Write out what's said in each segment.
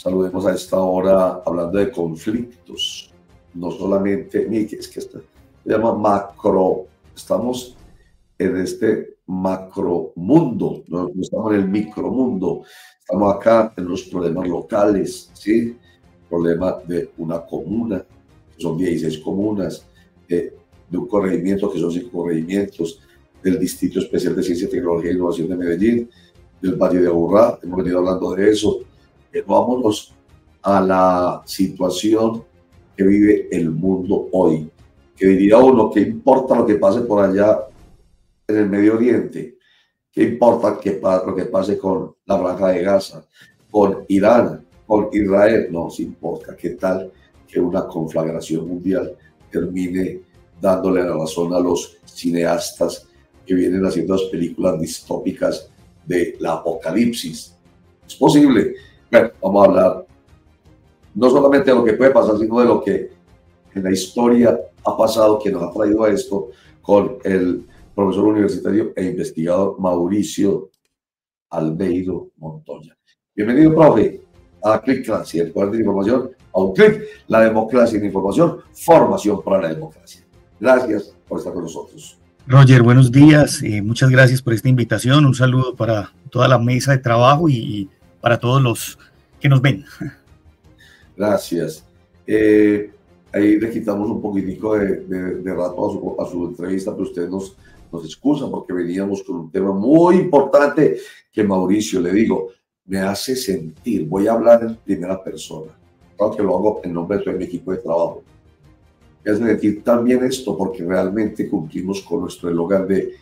saludemos a esta hora hablando de conflictos, no solamente, es que esto se llama macro, estamos en este macromundo, no estamos en el micromundo, estamos acá en los problemas locales, ¿sí? Problema de una comuna, que son 16 comunas, de un corregimiento, que son 5 corregimientos, del Distrito Especial de Ciencia, Tecnología e Innovación de Medellín, del Valle de Aburrá, hemos venido hablando de eso. Vámonos a la situación que vive el mundo hoy, que diría uno, ¿qué importa lo que pase por allá en el Medio Oriente? ¿Qué importa lo que pase con la Franja de Gaza, con Irán, con Israel? No, sí importa. ¿Qué tal que una conflagración mundial termine dándole la razón a los cineastas que vienen haciendo las películas distópicas de la apocalipsis? Es posible. Bueno, vamos a hablar no solamente de lo que puede pasar, sino de lo que en la historia ha pasado, que nos ha traído a esto, con el profesor universitario e investigador Mauricio Albeiro Montoya. Bienvenido, profe, a Clickcracia, el poder de la información, a un clic, la democracia en información, formación para la democracia. Gracias por estar con nosotros. Roger, buenos días, muchas gracias por esta invitación, un saludo para toda la mesa de trabajo y para todos los que nos ven. Gracias. Ahí le quitamos un poquitico de rato a su entrevista, pero usted nos excusa porque veníamos con un tema muy importante que Mauricio, le digo, me hace sentir, voy a hablar en primera persona, claro que lo hago en nombre de todo mi equipo de trabajo. Me hace sentir también esto porque realmente cumplimos con nuestro eslogan de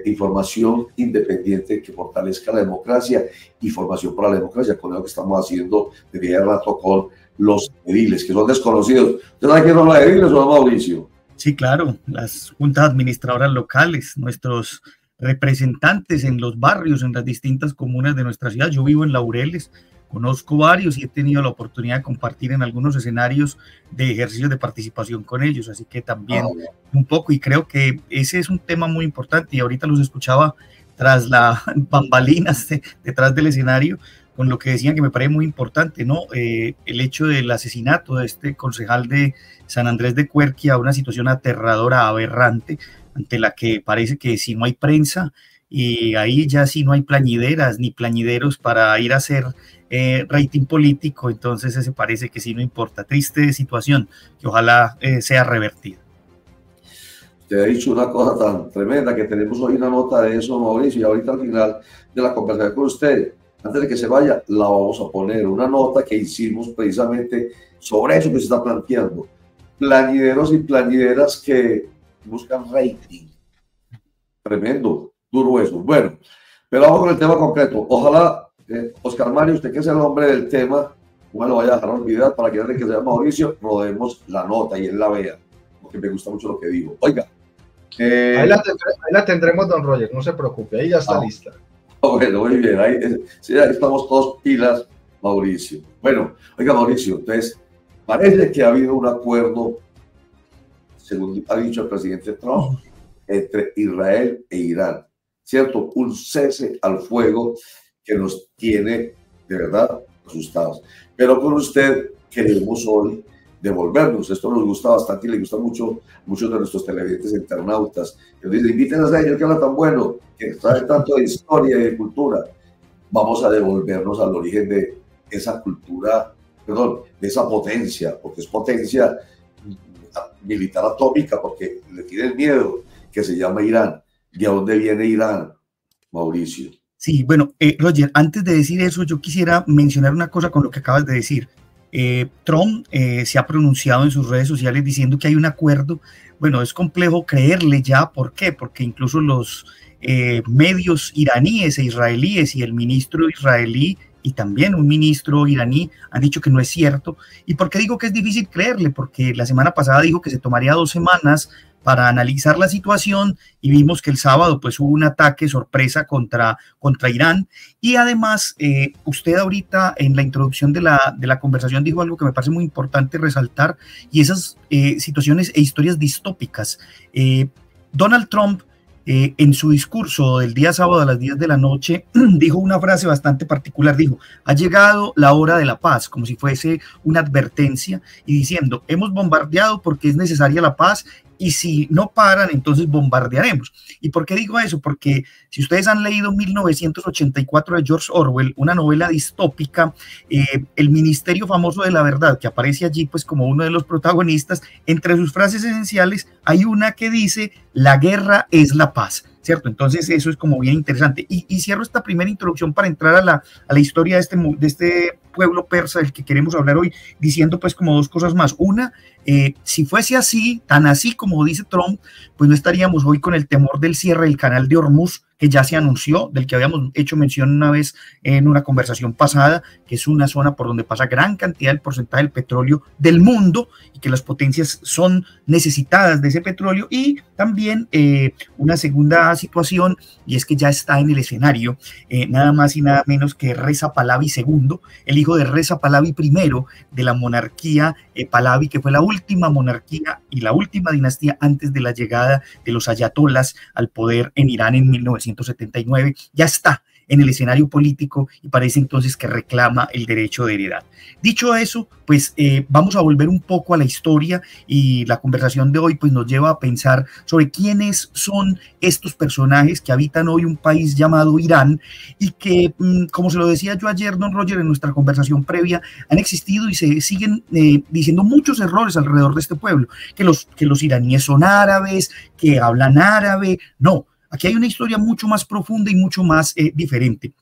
información independiente que fortalezca la democracia y formación para la democracia, con lo que estamos haciendo desde hace rato con los ediles, que son desconocidos. ¿Usted sabe quién son los ediles o no, Mauricio? Sí, claro, las juntas administradoras locales, nuestros representantes en los barrios, en las distintas comunas de nuestra ciudad. Yo vivo en Laureles, conozco varios y he tenido la oportunidad de compartir en algunos escenarios de ejercicios de participación con ellos, así que también un poco, y creo que ese es un tema muy importante, y ahorita los escuchaba tras las bambalinas detrás del escenario, con lo que decían que me parece muy importante, ¿no? El hecho del asesinato de este concejal de San Andrés de Cuerquia, una situación aterradora, aberrante, ante la que parece que si no hay prensa, y ahí ya si no hay plañideras ni plañideros para ir a hacer rating político, entonces ese parece que sí no importa. Triste situación que ojalá sea revertida. Usted ha dicho una cosa tan tremenda que tenemos hoy una nota de eso, Mauricio, y ahorita al final de la conversación con usted, antes de que se vaya, la vamos a poner, una nota que hicimos precisamente sobre eso que se está planteando. Plañideros y plañideras que buscan rating. Tremendo, duro eso. Bueno, pero vamos con el tema concreto. Ojalá, Oscar Mario, usted que es el hombre del tema, no me lo vaya a dejar olvidar para que antes de que sea Mauricio, rodemos la nota y él la vea, porque me gusta mucho lo que digo. Oiga. Ahí la tendremos, don Roger, no se preocupe, ahí ya está lista. Bueno, muy bien, ahí estamos todos pilas, Mauricio. Bueno, oiga, Mauricio, entonces, parece que ha habido un acuerdo, según ha dicho el presidente Trump, entre Israel e Irán, ¿cierto? Un cese al fuego que nos tiene, de verdad, asustados. Pero con usted queremos hoy devolvernos. Esto nos gusta bastante y le gusta mucho a muchos de nuestros televidentes e internautas. Nos dicen, invítenos a ellos que hablan tan bueno, que saben tanto de historia y de cultura. Vamos a devolvernos al origen de esa cultura, perdón, de esa potencia, porque es potencia militar atómica, porque le tiene miedo, que se llama Irán. ¿De dónde viene Irán, Mauricio? Sí, bueno, Roger, antes de decir eso, yo quisiera mencionar una cosa con lo que acabas de decir. Trump se ha pronunciado en sus redes sociales diciendo que hay un acuerdo. Bueno, es complejo creerle ya. ¿Por qué? Porque incluso los medios iraníes e israelíes y el ministro israelí y también un ministro iraní han dicho que no es cierto. ¿Y por qué digo que es difícil creerle? Porque la semana pasada dijo que se tomaría 2 semanas para analizar la situación y vimos que el sábado pues hubo un ataque sorpresa contra Irán y además usted ahorita en la introducción de la conversación dijo algo que me parece muy importante resaltar y esas situaciones e historias distópicas. Donald Trump en su discurso del día sábado a las 10 de la noche, dijo una frase bastante particular, dijo, ha llegado la hora de la paz, como si fuese una advertencia, y diciendo, hemos bombardeado porque es necesaria la paz, y si no paran, entonces bombardearemos. ¿Y por qué digo eso? Porque si ustedes han leído 1984 de George Orwell, una novela distópica, el Ministerio Famoso de la Verdad, que aparece allí pues como uno de los protagonistas, entre sus frases esenciales hay una que dice, la guerra es la paz, ¿cierto? Entonces eso es como bien interesante. Y cierro esta primera introducción para entrar a la historia de este pueblo persa del que queremos hablar hoy, diciendo pues como dos cosas más. Una, si fuese así, tan así como dice Trump, pues no estaríamos hoy con el temor del cierre del canal de Hormuz, que ya se anunció, del que habíamos hecho mención una vez en una conversación pasada, que es una zona por donde pasa gran cantidad del porcentaje del petróleo del mundo y que las potencias son necesitadas de ese petróleo. Y también una segunda situación, y es que ya está en el escenario nada más y nada menos que Reza Pahlavi II, el hijo de Reza Pahlavi I de la monarquía Pahlavi, que fue la última monarquía y la última dinastía antes de la llegada de los ayatolas al poder en Irán en 1979, ya está en el escenario político y parece entonces que reclama el derecho de heredad. Dicho eso, pues vamos a volver un poco a la historia y la conversación de hoy pues nos lleva a pensar sobre quiénes son estos personajes que habitan hoy un país llamado Irán y que, como se lo decía yo ayer, don Roger, en nuestra conversación previa, han existido y se siguen diciendo muchos errores alrededor de este pueblo, que los iraníes son árabes, que hablan árabe. No, aquí hay una historia mucho más profunda y mucho más diferente.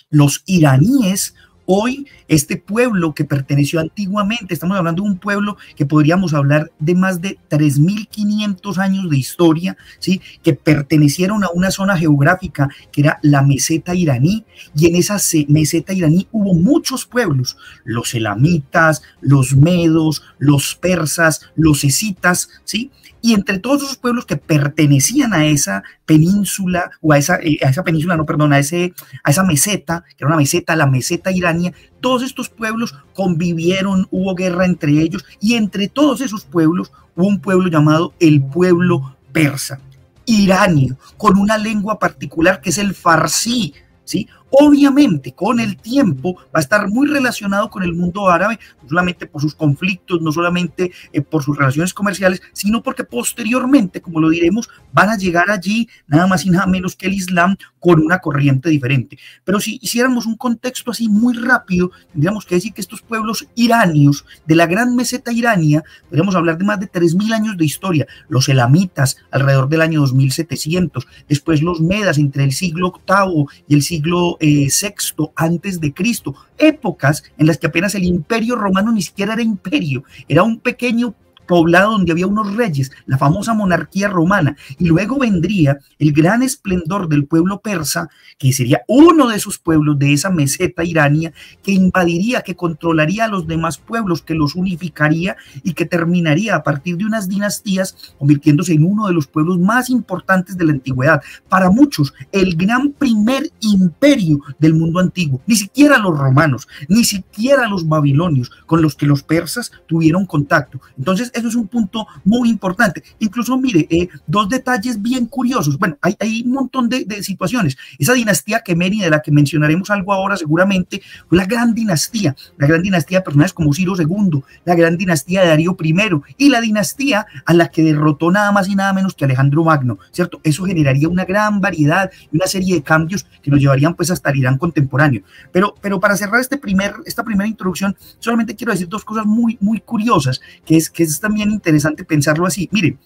Los iraníes, hoy, este pueblo que perteneció antiguamente, estamos hablando de un pueblo que podríamos hablar de más de 3.500 años de historia, ¿sí? Que pertenecieron a una zona geográfica que era la meseta iraní, y en esa meseta iraní hubo muchos pueblos, los elamitas, los medos, los persas, los escitas, ¿sí? Y entre todos esos pueblos que pertenecían a esa península, o a esa península, no, perdón, a esa meseta, que era una meseta, la meseta iraní, todos estos pueblos convivieron, hubo guerra entre ellos, y entre todos esos pueblos hubo un pueblo llamado el pueblo persa, iranio, con una lengua particular que es el farsí, ¿sí? Obviamente, con el tiempo va a estar muy relacionado con el mundo árabe, no solamente por sus conflictos, no solamente por sus relaciones comerciales, sino porque posteriormente, como lo diremos, van a llegar allí nada más y nada menos que el Islam con una corriente diferente. Pero si hiciéramos un contexto así muy rápido, tendríamos que decir que estos pueblos iranios de la gran meseta irania, podríamos hablar de más de 3.000 años de historia, los elamitas alrededor del año 2700, después los medas entre el siglo VIII y el siglo VI antes de Cristo, épocas en las que apenas el imperio romano ni siquiera era imperio, era un pequeño poblado donde había unos reyes, la famosa monarquía romana, y luego vendría el gran esplendor del pueblo persa, que sería uno de esos pueblos de esa meseta irania, que invadiría, que controlaría a los demás pueblos, que los unificaría y que terminaría a partir de unas dinastías convirtiéndose en uno de los pueblos más importantes de la antigüedad. Para muchos, el gran primer imperio del mundo antiguo. Ni siquiera los romanos, ni siquiera los babilonios, con los que los persas tuvieron contacto. Entonces, eso es un punto muy importante. Incluso, mire, dos detalles bien curiosos. Bueno, hay un montón de situaciones. Esa dinastía quemeri, de la que mencionaremos algo ahora seguramente, fue la gran dinastía de personajes como Ciro II, la gran dinastía de Darío I, y la dinastía a la que derrotó nada más y nada menos que Alejandro Magno, ¿cierto? Eso generaría una gran variedad y una serie de cambios que nos llevarían pues hasta el Irán contemporáneo. Pero para cerrar esta primera introducción, solamente quiero decir dos cosas muy curiosas, que es también interesante pensarlo así. Mire,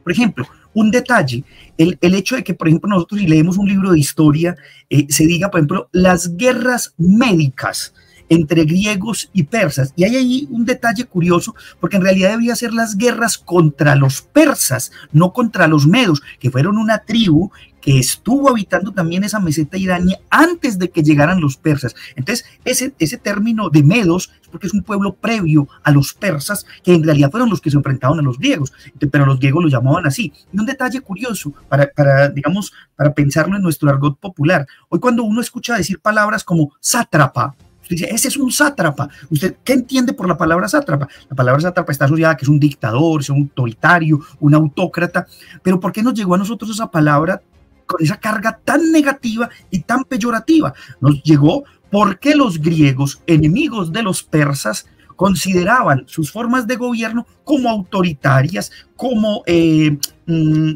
por ejemplo, un detalle, el hecho de que, por ejemplo, nosotros si leemos un libro de historia, se diga, por ejemplo, las guerras médicas entre griegos y persas, y hay ahí un detalle curioso, porque en realidad debía ser las guerras contra los persas, no contra los medos, que fueron una tribu que estuvo habitando también esa meseta iraní antes de que llegaran los persas. Entonces, ese término de medos es porque es un pueblo previo a los persas, que en realidad fueron los que se enfrentaban a los griegos, pero los griegos lo llamaban así. Y un detalle curioso, para pensarlo en nuestro argot popular, hoy cuando uno escucha decir palabras como sátrapa, usted dice, ese es un sátrapa. ¿Usted qué entiende por la palabra sátrapa? La palabra sátrapa está asociada a que es un dictador, es un autoritario, un autócrata. Pero ¿por qué nos llegó a nosotros esa palabra con esa carga tan negativa y tan peyorativa. Nos llegó porque los griegos, enemigos de los persas, consideraban sus formas de gobierno como autoritarias, como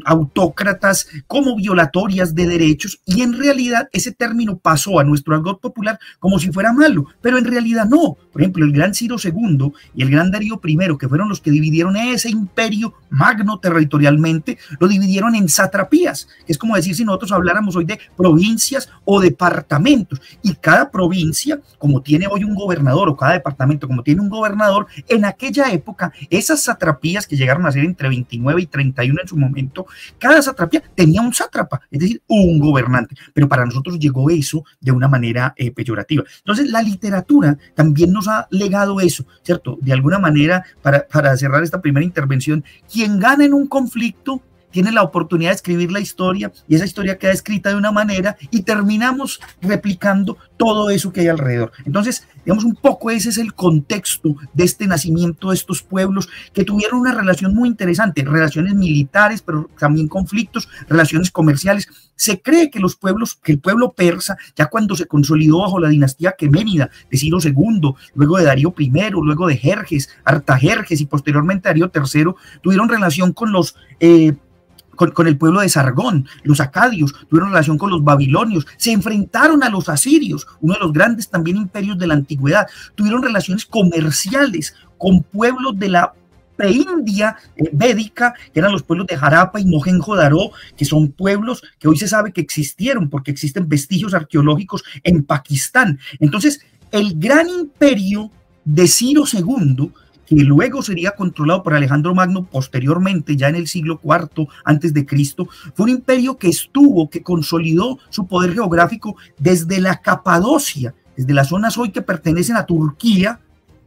autócratas, como violatorias de derechos, y en realidad ese término pasó a nuestro argot popular como si fuera malo, pero en realidad no. Por ejemplo, el gran Ciro II y el gran Darío I, que fueron los que dividieron ese imperio magno territorialmente, lo dividieron en satrapías, que es como decir si nosotros habláramos hoy de provincias o departamentos, y cada provincia, como tiene hoy un gobernador, o cada departamento como tiene un gobernador, en aquella época esas satrapías, que llegaron a ser entre 29 y 31 en su momento, cada satrapía tenía un sátrapa, es decir, un gobernante, pero para nosotros llegó eso de una manera peyorativa. Entonces la literatura también nos ha legado eso, ¿cierto? De alguna manera, para cerrar esta primera intervención, quien gana en un conflicto tiene la oportunidad de escribir la historia, y esa historia queda escrita de una manera y terminamos replicando todo eso que hay alrededor. Entonces, digamos, un poco ese es el contexto de este nacimiento de estos pueblos que tuvieron una relación muy interesante, relaciones militares, pero también conflictos, relaciones comerciales. Se cree que el pueblo persa, ya cuando se consolidó bajo la dinastía aqueménida de Ciro II, luego de Darío I, luego de Jerjes, Artajerjes y posteriormente Darío III, tuvieron relación con los con el pueblo de Sargón. Los acadios tuvieron relación con los babilonios, se enfrentaron a los asirios, uno de los grandes también imperios de la antigüedad, tuvieron relaciones comerciales con pueblos de la preindia védica, que eran los pueblos de Harappa y Mohenjo-Daro, que son pueblos que hoy se sabe que existieron porque existen vestigios arqueológicos en Pakistán. Entonces, el gran imperio de Ciro II, que luego sería controlado por Alejandro Magno posteriormente, ya en el siglo IV antes de Cristo, fue un imperio que consolidó su poder geográfico desde la Capadocia, desde las zonas hoy que pertenecen a Turquía,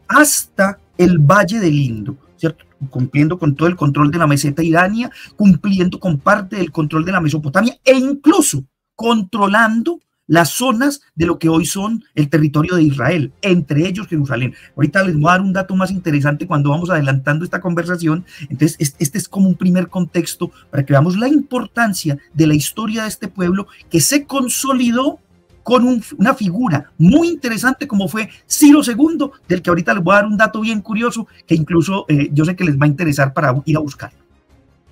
hasta el Valle del Indo, ¿cierto? Cumpliendo con todo el control de la meseta irania, cumpliendo con parte del control de la Mesopotamia, e incluso controlando las zonas de lo que hoy son el territorio de Israel, entre ellos Jerusalén. Ahorita les voy a dar un dato más interesante cuando vamos adelantando esta conversación. Entonces, este es como un primer contexto para que veamos la importancia de la historia de este pueblo que se consolidó con una figura muy interesante como fue Ciro II, del que ahorita les voy a dar un dato bien curioso que incluso yo sé que les va a interesar para ir a buscar.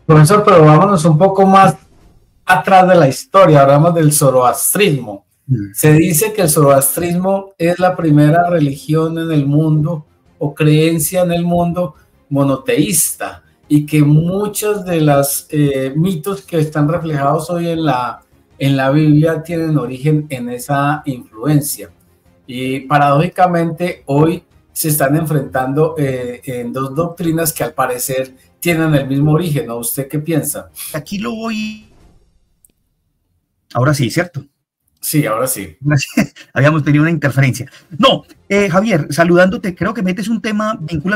Profesor, pero vámonos un poco más atrás de la historia, hablamos del zoroastrismo. Se dice que el zoroastrismo es la primera religión en el mundo o creencia en el mundo monoteísta, y que muchos de los mitos que están reflejados hoy en la Biblia tienen origen en esa influencia. Y paradójicamente hoy se están enfrentando en dos doctrinas que al parecer tienen el mismo origen, ¿no? ¿Usted qué piensa? Aquí lo voy... Ahora sí, ¿cierto? Sí, ahora sí. Habíamos tenido una interferencia. No, Javier, saludándote, creo que vinculas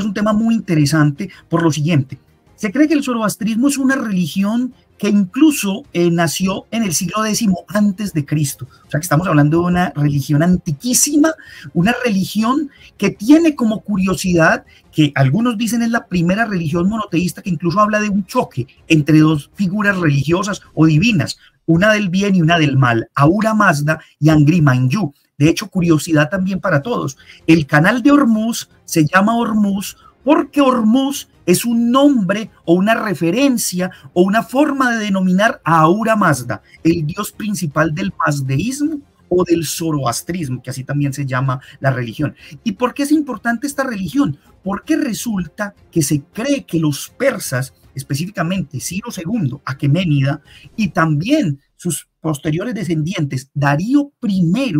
un tema muy interesante por lo siguiente. Se cree que el zoroastrismo es una religión que incluso nació en el siglo X antes de Cristo. O sea que estamos hablando de una religión antiquísima, una religión que tiene como curiosidad que algunos dicen es la primera religión monoteísta, que incluso habla de un choque entre dos figuras religiosas o divinas, una del bien y una del mal, Ahura Mazda y Angri Manyu. De hecho, curiosidad también para todos, el canal de Hormuz se llama Hormuz porque Hormuz es un nombre o una referencia o una forma de denominar a Ahura Mazda, el dios principal del mazdeísmo o del zoroastrismo, que así también se llama la religión. ¿Y por qué es importante esta religión? Porque resulta que se cree que los persas, específicamente Ciro II, Aqueménida, y también sus posteriores descendientes, Darío I,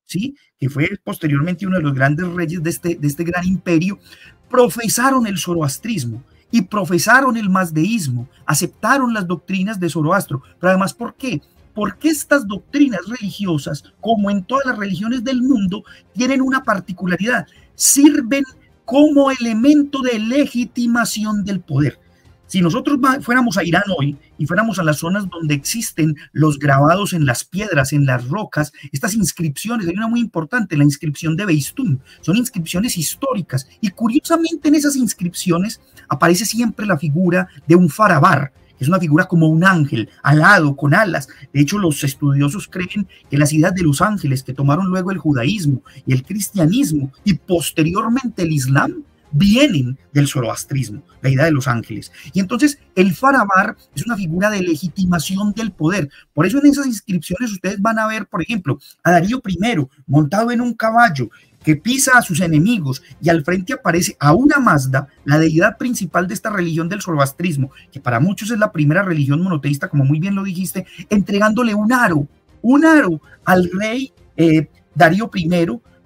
¿sí?, que fue posteriormente uno de los grandes reyes de este gran imperio, profesaron el zoroastrismo y profesaron el mazdeísmo, aceptaron las doctrinas de Zoroastro. Pero además, ¿por qué? Porque estas doctrinas religiosas, como en todas las religiones del mundo, tienen una particularidad: sirven como elemento de legitimación del poder. Si nosotros fuéramos a Irán hoy y fuéramos a las zonas donde existen los grabados en las piedras, en las rocas, estas inscripciones, hay una muy importante, la inscripción de Beistún, son inscripciones históricas, y curiosamente en esas inscripciones aparece siempre la figura de un farabar, que es una figura como un ángel, alado, con alas. De hecho, los estudiosos creen que las ideas de los ángeles que tomaron luego el judaísmo y el cristianismo y posteriormente el islam vienen del zoroastrismo, la idea de los ángeles. Y entonces el farabar es una figura de legitimación del poder. Por eso en esas inscripciones ustedes van a ver, por ejemplo, a Darío I montado en un caballo que pisa a sus enemigos, y al frente aparece a una Mazda, la deidad principal de esta religión del zoroastrismo, que para muchos es la primera religión monoteísta, como muy bien lo dijiste, entregándole un aro al rey Darío I,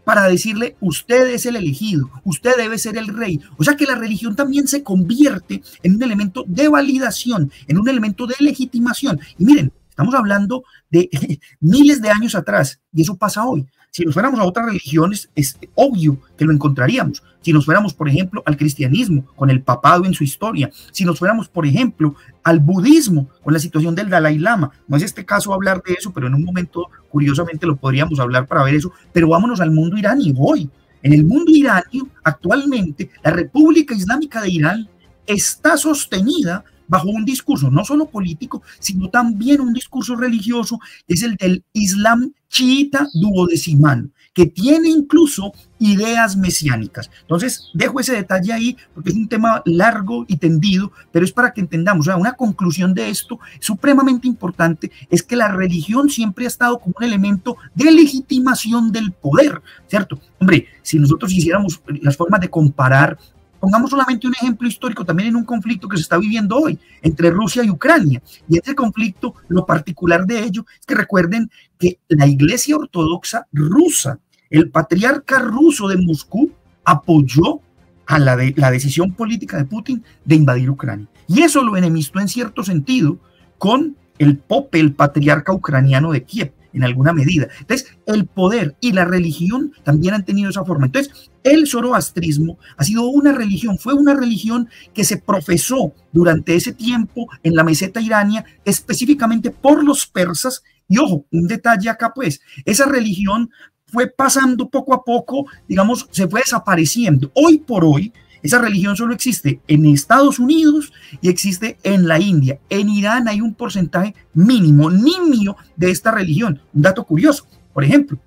para decirle: usted es el elegido, usted debe ser el rey. O sea que la religión también se convierte en un elemento de validación, en un elemento de legitimación. Y miren, estamos hablando de miles de años atrás, y eso pasa hoy. Si nos fuéramos a otras religiones, es obvio que lo encontraríamos. Si nos fuéramos, por ejemplo, al cristianismo, con el papado en su historia. Si nos fuéramos, por ejemplo, al budismo, con la situación del Dalai Lama. No es este caso hablar de eso, pero en un momento, curiosamente, lo podríamos hablar para ver eso. Pero vámonos al mundo iraní hoy. En el mundo iraní, actualmente, la República Islámica de Irán está sostenida bajo un discurso no solo político, sino también un discurso religioso, que es el del Islam chiita duodecimano, que tiene incluso ideas mesiánicas. Entonces, dejo ese detalle ahí, porque es un tema largo y tendido, pero es para que entendamos. O sea, una conclusión de esto supremamente importante es que la religión siempre ha estado como un elemento de legitimación del poder, ¿cierto? Hombre, si nosotros hiciéramos las formas de comparar, pongamos solamente un ejemplo histórico también en un conflicto que se está viviendo hoy entre Rusia y Ucrania. Y ese conflicto, lo particular de ello es que recuerden que la Iglesia Ortodoxa rusa, el patriarca ruso de Moscú, apoyó a la decisión política de Putin de invadir Ucrania. Y eso lo enemistó en cierto sentido con el pope, el patriarca ucraniano de Kiev, en alguna medida. Entonces, el poder y la religión también han tenido esa forma. Entonces, el zoroastrismo ha sido una religión, fue una religión que se profesó durante ese tiempo en la meseta iraní, específicamente por los persas. Y ojo, un detalle acá pues, esa religión fue pasando poco a poco, digamos, se fue desapareciendo. Hoy por hoy, esa religión solo existe en Estados Unidos y existe en la India. En Irán hay un porcentaje mínimo, nimio de esta religión. Un dato curioso, por ejemplo,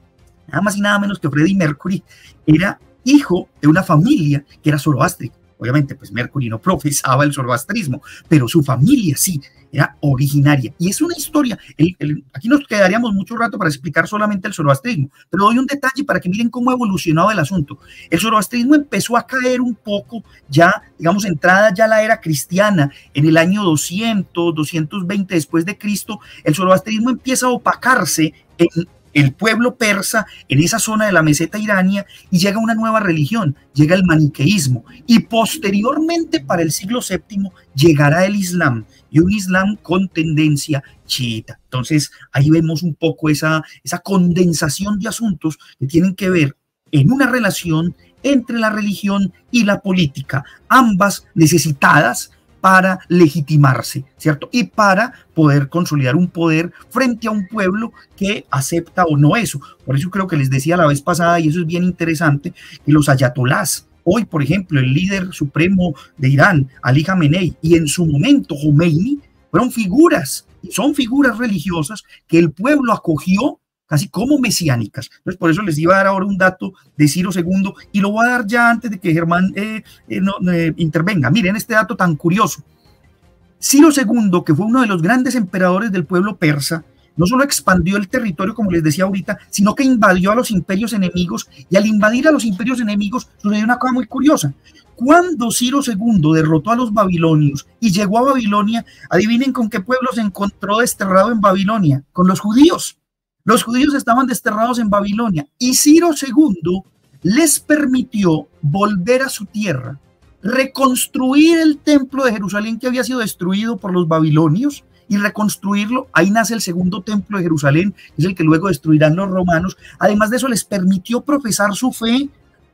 nada más y nada menos que Freddie Mercury era hijo de una familia que era zoroástrica. Obviamente, pues Mercury no profesaba el zoroastrismo, pero su familia sí, era originaria. Y es una historia, aquí nos quedaríamos mucho rato para explicar solamente el zoroastrismo, pero doy un detalle para que miren cómo ha evolucionado el asunto. El zoroastrismo empezó a caer un poco ya, digamos, entrada ya la era cristiana, en el año 200, 220 después de Cristo, el zoroastrismo empieza a opacarse en el pueblo persa, en esa zona de la meseta irania, y llega una nueva religión, llega el maniqueísmo, y posteriormente para el siglo VII llegará el Islam, y un Islam con tendencia chiita. Entonces ahí vemos un poco esa condensación de asuntos que tienen que ver en una relación entre la religión y la política, ambas necesitadas para legitimarse, ¿cierto? Y para poder consolidar un poder frente a un pueblo que acepta o no eso. Por eso creo que les decía la vez pasada, y eso es bien interesante, que los ayatolás, hoy por ejemplo el líder supremo de Irán, Ali Khamenei, y en su momento Khomeini, fueron figuras, son figuras religiosas que el pueblo acogió casi como mesiánicas. Entonces, por eso les iba a dar ahora un dato de Ciro II, y lo voy a dar ya antes de que Germán intervenga. Miren este dato tan curioso. Ciro II, que fue uno de los grandes emperadores del pueblo persa, no solo expandió el territorio, como les decía ahorita, sino que invadió a los imperios enemigos, y al invadir a los imperios enemigos sucedió una cosa muy curiosa. Cuando Ciro II derrotó a los babilonios y llegó a Babilonia, adivinen con qué pueblo se encontró desterrado en Babilonia, con los judíos. Los judíos estaban desterrados en Babilonia, y Ciro II les permitió volver a su tierra, reconstruir el templo de Jerusalén que había sido destruido por los babilonios, y reconstruirlo. Ahí nace el segundo templo de Jerusalén, que es el que luego destruirán los romanos. Además de eso, les permitió profesar su fe,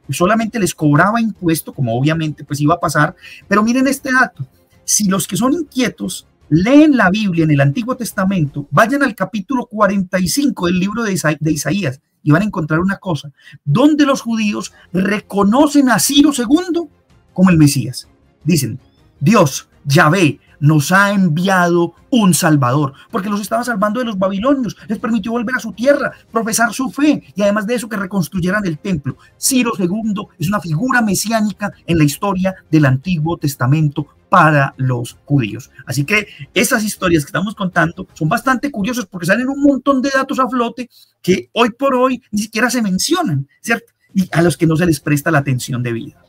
solamente les cobraba impuesto, como obviamente pues iba a pasar. Pero miren este dato: si los que son inquietos leen la Biblia en el Antiguo Testamento, vayan al capítulo 45 del libro de Isaías, y van a encontrar una cosa, donde los judíos reconocen a Ciro II como el Mesías. Dicen: Dios, Yahvé, nos ha enviado un Salvador, porque los estaba salvando de los babilonios, les permitió volver a su tierra, profesar su fe y además de eso que reconstruyeran el templo. Ciro II es una figura mesiánica en la historia del Antiguo Testamento para los judíos. Así que esas historias que estamos contando son bastante curiosas porque salen un montón de datos a flote que hoy por hoy ni siquiera se mencionan, ¿cierto? Y a los que no se les presta la atención debida.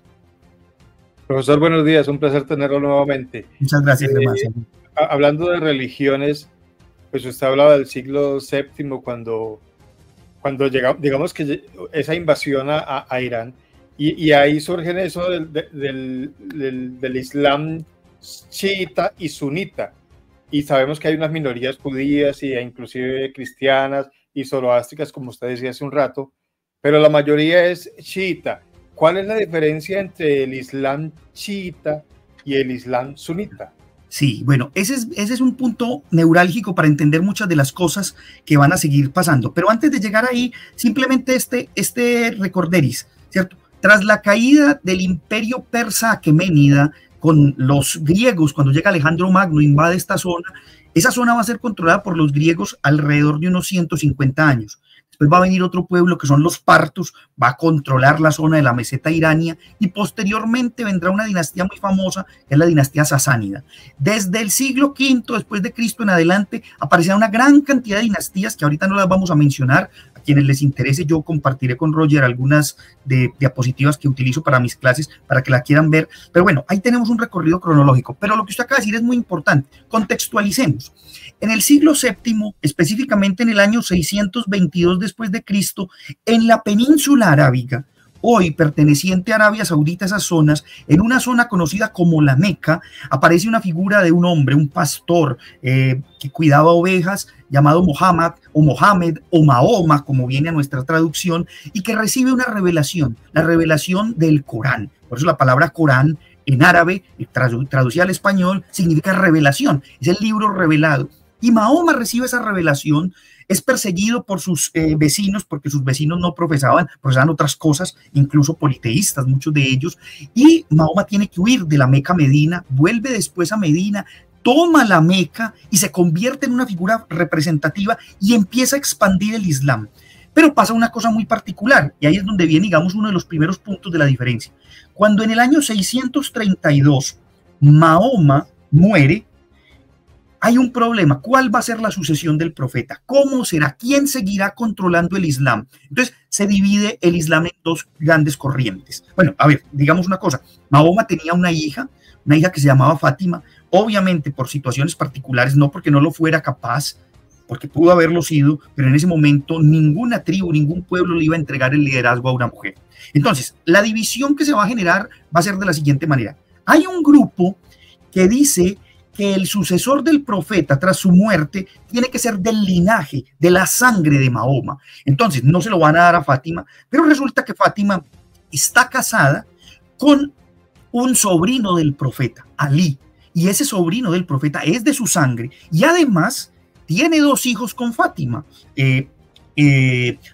Profesor, buenos días, un placer tenerlo nuevamente. Muchas gracias, hablando de religiones, pues usted hablaba del siglo VII cuando llega, digamos que esa invasión a Irán, y ahí surgen eso del Islam chiita y sunita, y sabemos que hay unas minorías judías e inclusive cristianas y zoroástricas, como usted decía hace un rato, pero la mayoría es chiita. ¿Cuál es la diferencia entre el Islam chiita y el Islam sunita? Sí, bueno, ese es un punto neurálgico para entender muchas de las cosas que van a seguir pasando. Pero antes de llegar ahí, simplemente este recorderis, ¿cierto? Tras la caída del imperio persa aqueménida con los griegos, cuando llega Alejandro Magno, invade esta zona, esa zona va a ser controlada por los griegos alrededor de unos 150 años. Después va a venir otro pueblo que son los partos, va a controlar la zona de la meseta irania y posteriormente vendrá una dinastía muy famosa que es la dinastía sasánida. Desde el siglo V después de Cristo en adelante aparecerá una gran cantidad de dinastías que ahorita no las vamos a mencionar. A quienes les interese yo compartiré con Roger algunas diapositivas que utilizo para mis clases para que la quieran ver. Pero bueno, ahí tenemos un recorrido cronológico. Pero lo que usted acaba de decir es muy importante. Contextualicemos. En el siglo VII, específicamente en el año 622 después de Cristo, en la península arábiga, hoy perteneciente a Arabia Saudita, esas zonas, en una zona conocida como la Meca, aparece una figura de un hombre, un pastor que cuidaba ovejas, llamado Mohammed o Mahoma, como viene a nuestra traducción, y que recibe una revelación, la revelación del Corán. Por eso la palabra Corán en árabe, traducida al español, significa revelación, es el libro revelado. Y Mahoma recibe esa revelación, es perseguido por sus vecinos, porque sus vecinos no profesaban otras cosas, incluso politeístas, muchos de ellos, y Mahoma tiene que huir de la Meca a Medina, vuelve después a Medina, toma la Meca y se convierte en una figura representativa y empieza a expandir el Islam. Pero pasa una cosa muy particular, y ahí es donde viene, digamos, uno de los primeros puntos de la diferencia. Cuando en el año 632 Mahoma muere, hay un problema. ¿Cuál va a ser la sucesión del profeta? ¿Cómo será? ¿Quién seguirá controlando el Islam? Entonces se divide el Islam en dos grandes corrientes. Bueno, a ver, digamos una cosa. Mahoma tenía una hija que se llamaba Fátima, obviamente por situaciones particulares, no porque no lo fuera capaz, porque pudo haberlo sido, pero en ese momento ninguna tribu, ningún pueblo le iba a entregar el liderazgo a una mujer. Entonces, la división que se va a generar va a ser de la siguiente manera. Hay un grupo que dice que el sucesor del profeta tras su muerte tiene que ser del linaje, de la sangre de Mahoma. Entonces, no se lo van a dar a Fátima, pero resulta que Fátima está casada con un sobrino del profeta, Ali, y ese sobrino del profeta es de su sangre, y además tiene dos hijos con Fátima,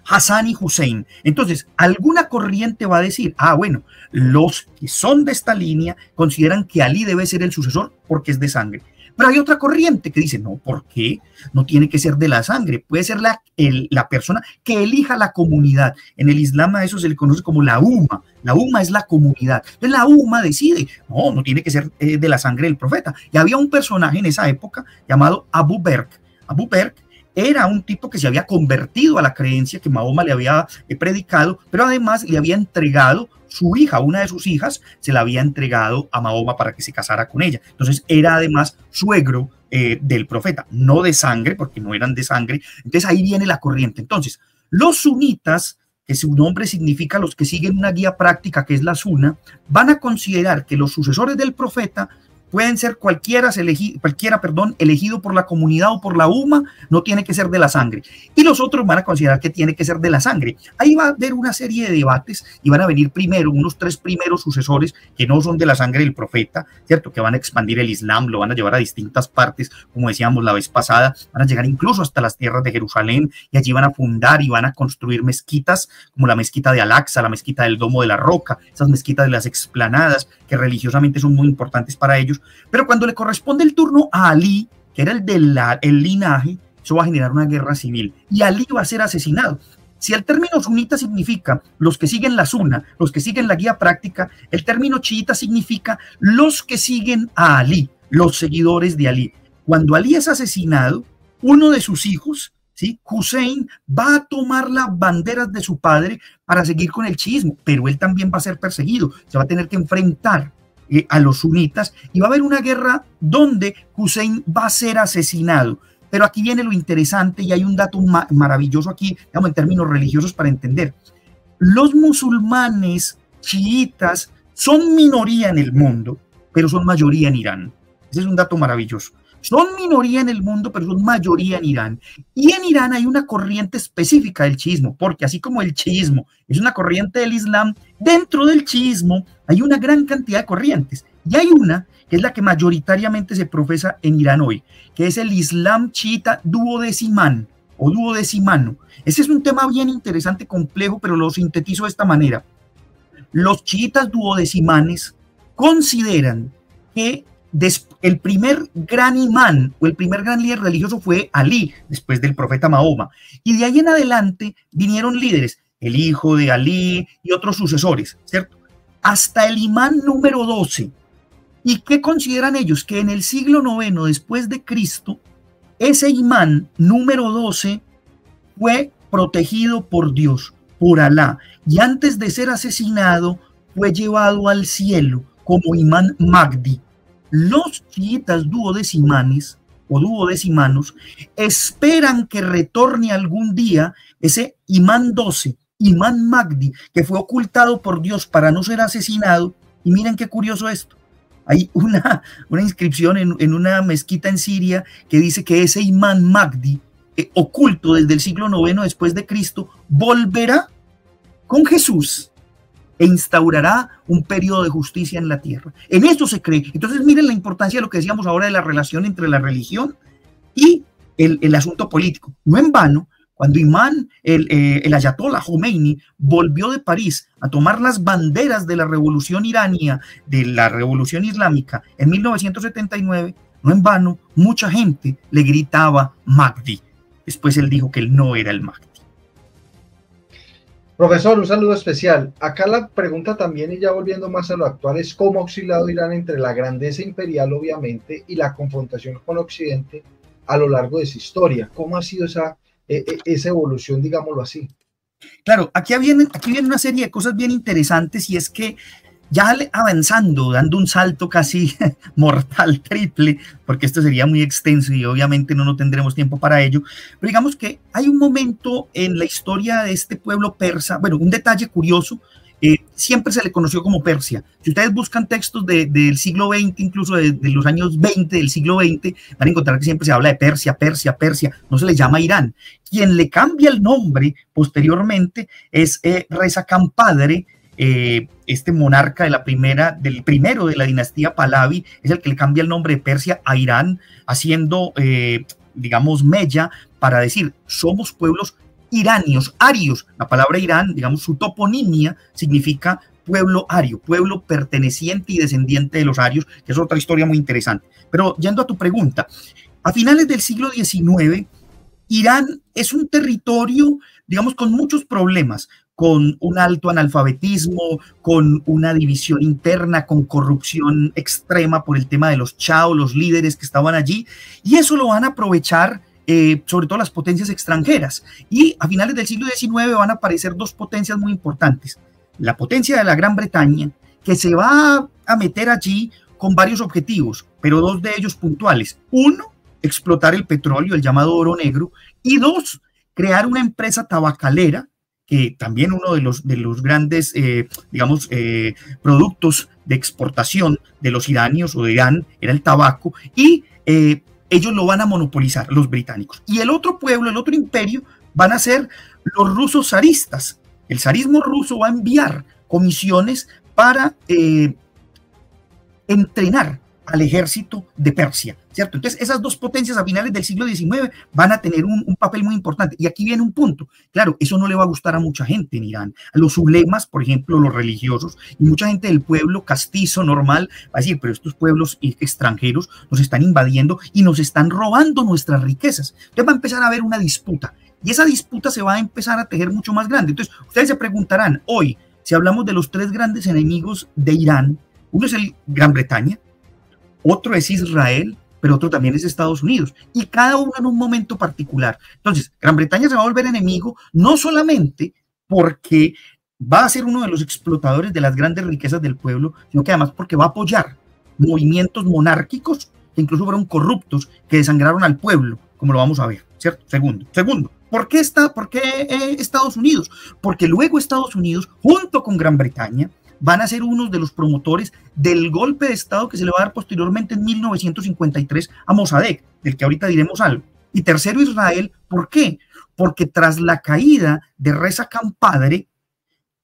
Hassan y Hussein. Entonces, alguna corriente va a decir, bueno, los que son de esta línea consideran que Ali debe ser el sucesor porque es de sangre. Pero hay otra corriente que dice, no, ¿por qué? No tiene que ser de la sangre, puede ser la persona que elija la comunidad. En el Islam a eso se le conoce como la umma. La umma es la comunidad. Entonces la umma decide, no tiene que ser de la sangre del profeta. Y había un personaje en esa época llamado Abu Bakr. Abu Bakr era un tipo que se había convertido a la creencia que Mahoma le había predicado, pero además le había entregado su hija, una de sus hijas, se la había entregado a Mahoma para que se casara con ella. Entonces era además suegro del profeta, no de sangre, porque no eran de sangre. Entonces ahí viene la corriente. Entonces, los sunitas, que su nombre significa los que siguen una guía práctica que es la suna, van a considerar que los sucesores del profeta pueden ser cualquiera elegido por la comunidad o por la umma, no tiene que ser de la sangre. Y los otros van a considerar que tiene que ser de la sangre. Ahí va a haber una serie de debates y van a venir primero unos 3 primeros sucesores que no son de la sangre del profeta, ¿cierto? Que van a expandir el Islam, lo van a llevar a distintas partes, como decíamos la vez pasada, van a llegar incluso hasta las tierras de Jerusalén y allí van a fundar y van a construir mezquitas como la mezquita de Al-Aqsa, la mezquita del Domo de la Roca, esas mezquitas de las explanadas que religiosamente son muy importantes para ellos. ellos, pero cuando le corresponde el turno a Ali, que era el linaje, eso va a generar una guerra civil y Ali va a ser asesinado. Si el término sunita significa los que siguen la sunna, los que siguen la guía práctica, el término chiita significa los que siguen a Ali, los seguidores de Ali. Cuando Ali es asesinado, uno de sus hijos, ¿sí?, Hussein, va a tomar las banderas de su padre para seguir con el chiismo, pero él también va a ser perseguido, se va a tener que enfrentar a los sunitas y va a haber una guerra donde Hussein va a ser asesinado. Pero aquí viene lo interesante y hay un dato maravilloso aquí, digamos, en términos religiosos para entender. Los musulmanes chiitas son minoría en el mundo, pero son mayoría en Irán. Ese es un dato maravilloso. Son minoría en el mundo, pero son mayoría en Irán. Y en Irán hay una corriente específica del chiismo, porque así como el chiismo es una corriente del Islam, dentro del chiismo hay una gran cantidad de corrientes. Y hay una que es la que mayoritariamente se profesa en Irán hoy, que es el Islam chiita duodecimán o duodecimano. Ese es un tema bien interesante, complejo, pero lo sintetizo de esta manera. Los chiitas duodecimanes consideran que el primer gran imán o el primer gran líder religioso fue Ali, después del profeta Mahoma, y de ahí en adelante vinieron líderes, el hijo de Ali y otros sucesores, ¿cierto? Hasta el imán número 12. ¿Y qué consideran ellos? Que en el siglo IX después de Cristo, ese imán número 12 fue protegido por Dios, por Alá, y antes de ser asesinado fue llevado al cielo como imán Mahdi. Los chiitas duodecimanes o duodecimanos esperan que retorne algún día ese imán 12, imán Mahdi, que fue ocultado por Dios para no ser asesinado. Y miren qué curioso esto. Hay una inscripción en una mezquita en Siria que dice que ese imán Mahdi, oculto desde el siglo IX después de Cristo, volverá con Jesús e instaurará un periodo de justicia en la tierra. En eso se cree. Entonces miren la importancia de lo que decíamos ahora de la relación entre la religión y el asunto político. No en vano, cuando el ayatollah Khomeini volvió de París a tomar las banderas de la revolución iraní, de la revolución islámica en 1979, no en vano, mucha gente le gritaba Mahdi. Después él dijo que él no era el Mahdi. Profesor, un saludo especial. Acá la pregunta también, y ya volviendo más a lo actual, es cómo ha oscilado Irán entre la grandeza imperial, obviamente, y la confrontación con Occidente a lo largo de su historia. ¿Cómo ha sido esa evolución, digámoslo así? Claro, aquí viene una serie de cosas bien interesantes, y es que ya avanzando, dando un salto casi mortal, triple, porque esto sería muy extenso y obviamente no tendremos tiempo para ello, pero digamos que hay un momento en la historia de este pueblo persa, bueno, un detalle curioso, siempre se le conoció como Persia. Si ustedes buscan textos del siglo XX, incluso de los años 20 del siglo XX, van a encontrar que siempre se habla de Persia, Persia, Persia, no se le llama Irán. Quien le cambia el nombre posteriormente es Reza Khan Padre, este monarca del primero de la dinastía Pahlavi, es el que le cambia el nombre de Persia a Irán, haciendo, digamos, mella para decir, somos pueblos iranios, arios. La palabra Irán, digamos, su toponimia significa pueblo ario, pueblo perteneciente y descendiente de los arios, que es otra historia muy interesante. Pero yendo a tu pregunta, a finales del siglo XIX, Irán es un territorio, digamos, con muchos problemas, con un alto analfabetismo, con una división interna, con corrupción extrema por el tema de los chao, los líderes que estaban allí, y eso lo van a aprovechar sobre todo las potencias extranjeras. Y a finales del siglo XIX van a aparecer dos potencias muy importantes. La potencia de la Gran Bretaña, que se va a meter allí con varios objetivos, pero dos de ellos puntuales. Uno, explotar el petróleo, el llamado oro negro, y dos, crear una empresa tabacalera, que también uno de los grandes, productos de exportación de los iranios o de Irán era el tabaco, y ellos lo van a monopolizar, los británicos. Y el otro pueblo, el otro imperio, van a ser los rusos zaristas. El zarismo ruso va a enviar comisiones para entrenar al ejército de Persia, ¿cierto? Entonces, esas dos potencias a finales del siglo XIX van a tener un papel muy importante. Y aquí viene un punto. Claro, eso no le va a gustar a mucha gente en Irán. A los ulemas, por ejemplo, los religiosos, y mucha gente del pueblo castizo, normal, va a decir, pero estos pueblos extranjeros nos están invadiendo y nos están robando nuestras riquezas. Entonces va a empezar a haber una disputa. Y esa disputa se va a empezar a tejer mucho más grande. Entonces, ustedes se preguntarán, hoy, si hablamos de los tres grandes enemigos de Irán, uno es el Gran Bretaña, otro es Israel, pero otro también es Estados Unidos, y cada uno en un momento particular. Entonces, Gran Bretaña se va a volver enemigo, no solamente porque va a ser uno de los explotadores de las grandes riquezas del pueblo, sino que además porque va a apoyar movimientos monárquicos que incluso fueron corruptos, que desangraron al pueblo, como lo vamos a ver, ¿cierto? Segundo, ¿por qué Estados Unidos? Porque luego Estados Unidos, junto con Gran Bretaña, van a ser unos de los promotores del golpe de Estado que se le va a dar posteriormente en 1953 a Mossadegh, del que ahorita diremos algo. Y tercero, Israel. ¿Por qué? Porque tras la caída de Reza Khan padre,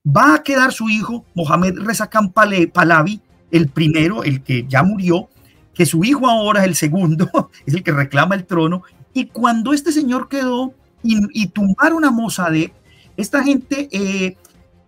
va a quedar su hijo, Mohammad Reza Khan Pahlavi, el primero, el que ya murió, que su hijo ahora, el segundo, es el que reclama el trono. Y cuando este señor quedó y tumbaron a Mossadegh, esta gente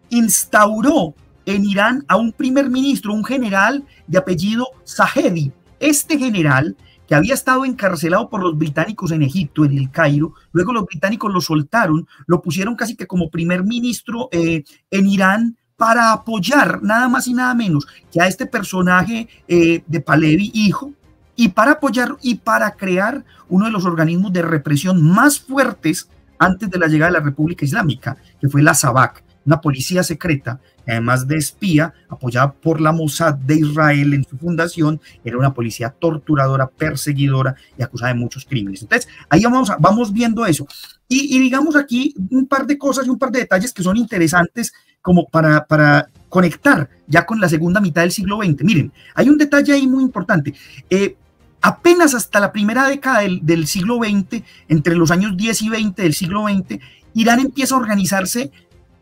instauró en Irán a un primer ministro, un general de apellido Zahedi. Este general, que había estado encarcelado por los británicos en Egipto, en el Cairo, luego los británicos lo soltaron, lo pusieron casi que como primer ministro en Irán para apoyar nada más y nada menos que a este personaje de Pahlavi, hijo, y para apoyar y para crear uno de los organismos de represión más fuertes antes de la llegada de la República Islámica, que fue la SAVAK, una policía secreta, además de espía, apoyada por la Mossad de Israel en su fundación. Era una policía torturadora, perseguidora y acusada de muchos crímenes. Entonces, ahí vamos viendo eso. Y digamos aquí un par de cosas y un par de detalles que son interesantes como para conectar ya con la segunda mitad del siglo XX. Miren, hay un detalle ahí muy importante. Apenas hasta la primera década del siglo XX, entre los años 10 y 20 del siglo XX, Irán empieza a organizarse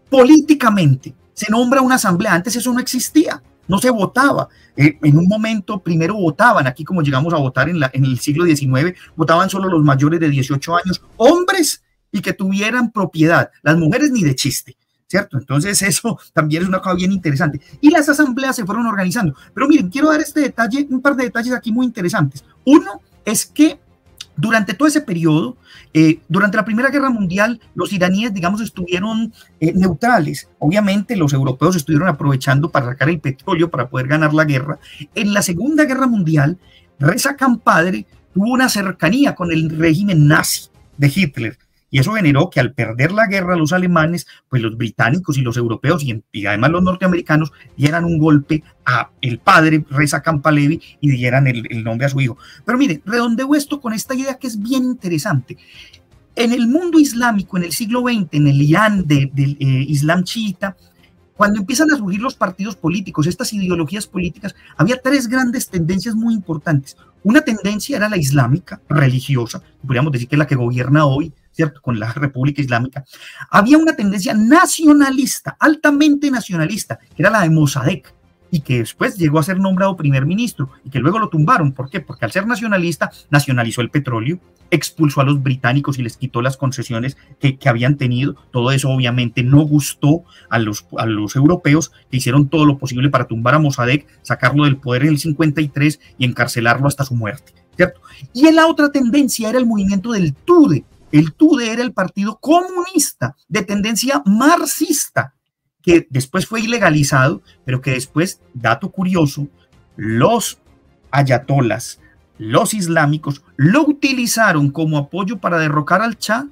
políticamente. Se nombra una asamblea. Antes eso no existía, no se votaba. En un momento primero votaban, aquí como llegamos a votar en el siglo XIX, votaban solo los mayores de 18 años, hombres y que tuvieran propiedad, las mujeres ni de chiste, ¿cierto? Entonces eso también es una cosa bien interesante. Y las asambleas se fueron organizando. Pero miren, quiero dar este detalle, un par de detalles aquí muy interesantes. Uno es que durante todo ese periodo, durante la Primera Guerra Mundial, los iraníes, digamos, estuvieron neutrales. Obviamente los europeos estuvieron aprovechando para sacar el petróleo para poder ganar la guerra. En la Segunda Guerra Mundial, Reza Khan padre tuvo una cercanía con el régimen nazi de Hitler. Y eso generó que al perder la guerra los alemanes, pues los británicos y los europeos y además los norteamericanos dieran un golpe a el padre Reza Khan Pahlavi y dieran el nombre a su hijo. Pero mire, redondeo esto con esta idea que es bien interesante. En el mundo islámico, en el siglo XX, en el Irán del Islam chiita, cuando empiezan a surgir los partidos políticos, estas ideologías políticas, había tres grandes tendencias muy importantes. Una tendencia era la islámica, religiosa, podríamos decir que es la que gobierna hoy, ¿cierto? Con la República Islámica. Había una tendencia nacionalista, altamente nacionalista, que era la de Mossadegh, y que después llegó a ser nombrado primer ministro, y que luego lo tumbaron. ¿Por qué? Porque al ser nacionalista, nacionalizó el petróleo, expulsó a los británicos y les quitó las concesiones que habían tenido. Todo eso obviamente no gustó a los europeos, que hicieron todo lo posible para tumbar a Mossadegh, sacarlo del poder en el 53 y encarcelarlo hasta su muerte, ¿cierto? Y la otra tendencia era el movimiento del TUDE. El TUDE era el partido comunista de tendencia marxista, que después fue ilegalizado, pero que después, dato curioso, los ayatolas, los islámicos, lo utilizaron como apoyo para derrocar al Shah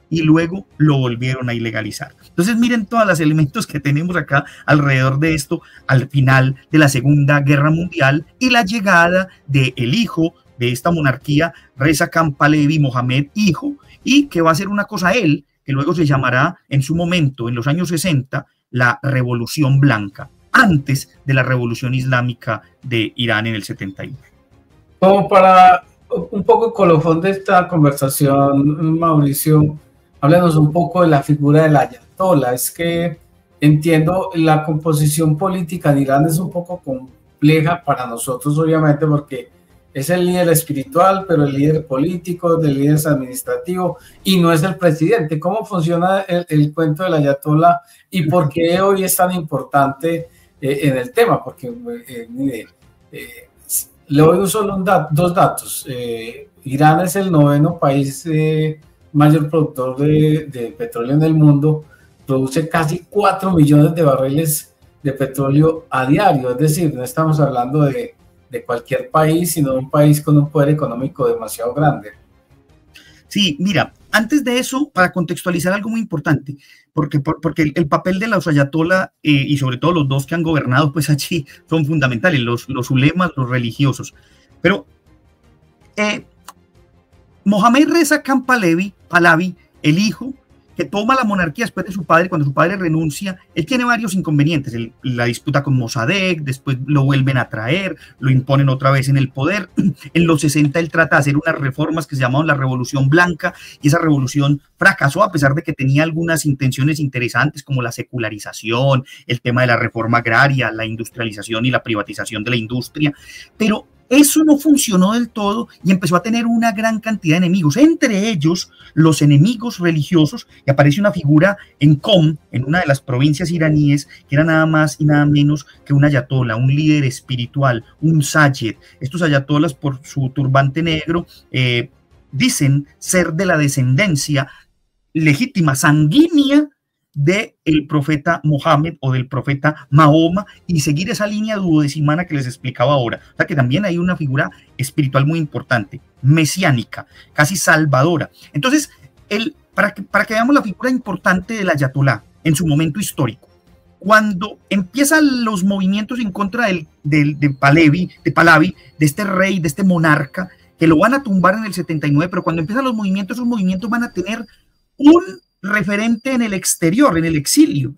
y luego lo volvieron a ilegalizar. Entonces miren todos los elementos que tenemos acá alrededor de esto al final de la Segunda Guerra Mundial y la llegada del hijo de esta monarquía, Reza Khan Pahlavi, Mohammad, hijo, y que va a ser una cosa él, que luego se llamará en su momento, en los años 60, la Revolución Blanca, antes de la Revolución Islámica de Irán en el 71. Como para un poco colofón de esta conversación, Mauricio, háblanos un poco de la figura del ayatollah. Es que entiendo la composición política de Irán es un poco compleja para nosotros, obviamente, porque es el líder espiritual, pero el líder político, el líder administrativo, y no es el presidente. ¿Cómo funciona el cuento del ayatolá y por qué hoy es tan importante en el tema? Porque mire, le doy solo dos datos. Irán es el 9º país mayor productor de petróleo en el mundo, produce casi 4 millones de barriles de petróleo a diario, es decir, no estamos hablando de cualquier país, sino de un país con un poder económico demasiado grande. Sí, mira, antes de eso, para contextualizar algo muy importante, porque el papel de los ayatolá y sobre todo los dos que han gobernado, pues allí son fundamentales, los ulemas, los religiosos. Pero Mohammad Reza Khan Pahlavi, el hijo que toma la monarquía después de su padre, cuando su padre renuncia, él tiene varios inconvenientes, la disputa con Mossadegh, después lo vuelven a traer, lo imponen otra vez en el poder, en los 60 él trata de hacer unas reformas que se llamaban la Revolución Blanca, y esa revolución fracasó a pesar de que tenía algunas intenciones interesantes como la secularización, el tema de la reforma agraria, la industrialización y la privatización de la industria, pero eso no funcionó del todo y empezó a tener una gran cantidad de enemigos, entre ellos los enemigos religiosos, y aparece una figura en Qom, en una de las provincias iraníes, que era nada más y nada menos que un ayatolá, un líder espiritual, un sayed. Estos ayatolás, por su turbante negro, dicen ser de la descendencia legítima, sanguínea, del profeta Mohammed o del profeta Mahoma, y seguir esa línea duodecimana que les explicaba ahora. O sea que también hay una figura espiritual muy importante, mesiánica, casi salvadora. Entonces, para que veamos la figura importante del ayatolá en su momento histórico, cuando empiezan los movimientos en contra de Pahlavi, de este rey, de este monarca, que lo van a tumbar en el 79, pero cuando empiezan los movimientos, esos movimientos van a tener un referente en el exterior, en el exilio.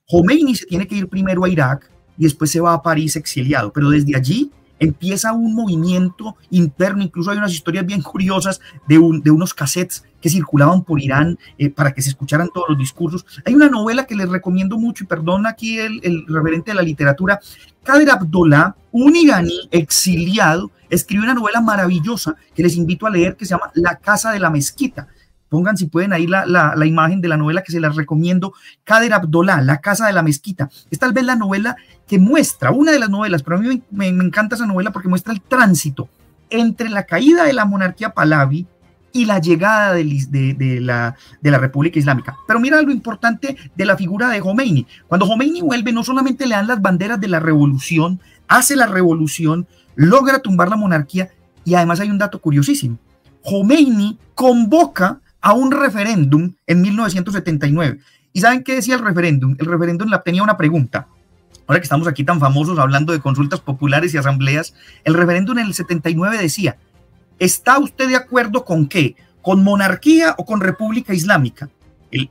Khomeini se tiene que ir primero a Irak y después se va a París exiliado, pero desde allí empieza un movimiento interno. Incluso hay unas historias bien curiosas de unos cassettes que circulaban por Irán para que se escucharan todos los discursos. Hay una novela que les recomiendo mucho, y perdón aquí el referente de la literatura, Kader Abdolah, un iraní exiliado, escribió una novela maravillosa que les invito a leer, que se llama La Casa de la Mezquita. Pongan, si pueden, ahí la imagen de la novela, que se las recomiendo. Kader Abdolah, La Casa de la Mezquita. Es tal vez la novela que muestra, una de las novelas, pero a mí me encanta esa novela porque muestra el tránsito entre la caída de la monarquía Pahlavi y la llegada de la República Islámica. Pero mira lo importante de la figura de Khomeini. Cuando Khomeini vuelve, no solamente le dan las banderas de la revolución, hace la revolución, logra tumbar la monarquía, y además hay un dato curiosísimo. Khomeini convoca a un referéndum en 1979. ¿Y saben qué decía el referéndum? El referéndum tenía una pregunta. Ahora que estamos aquí tan famosos hablando de consultas populares y asambleas, el referéndum en el 79 decía: ¿está usted de acuerdo con qué? ¿Con monarquía o con república islámica?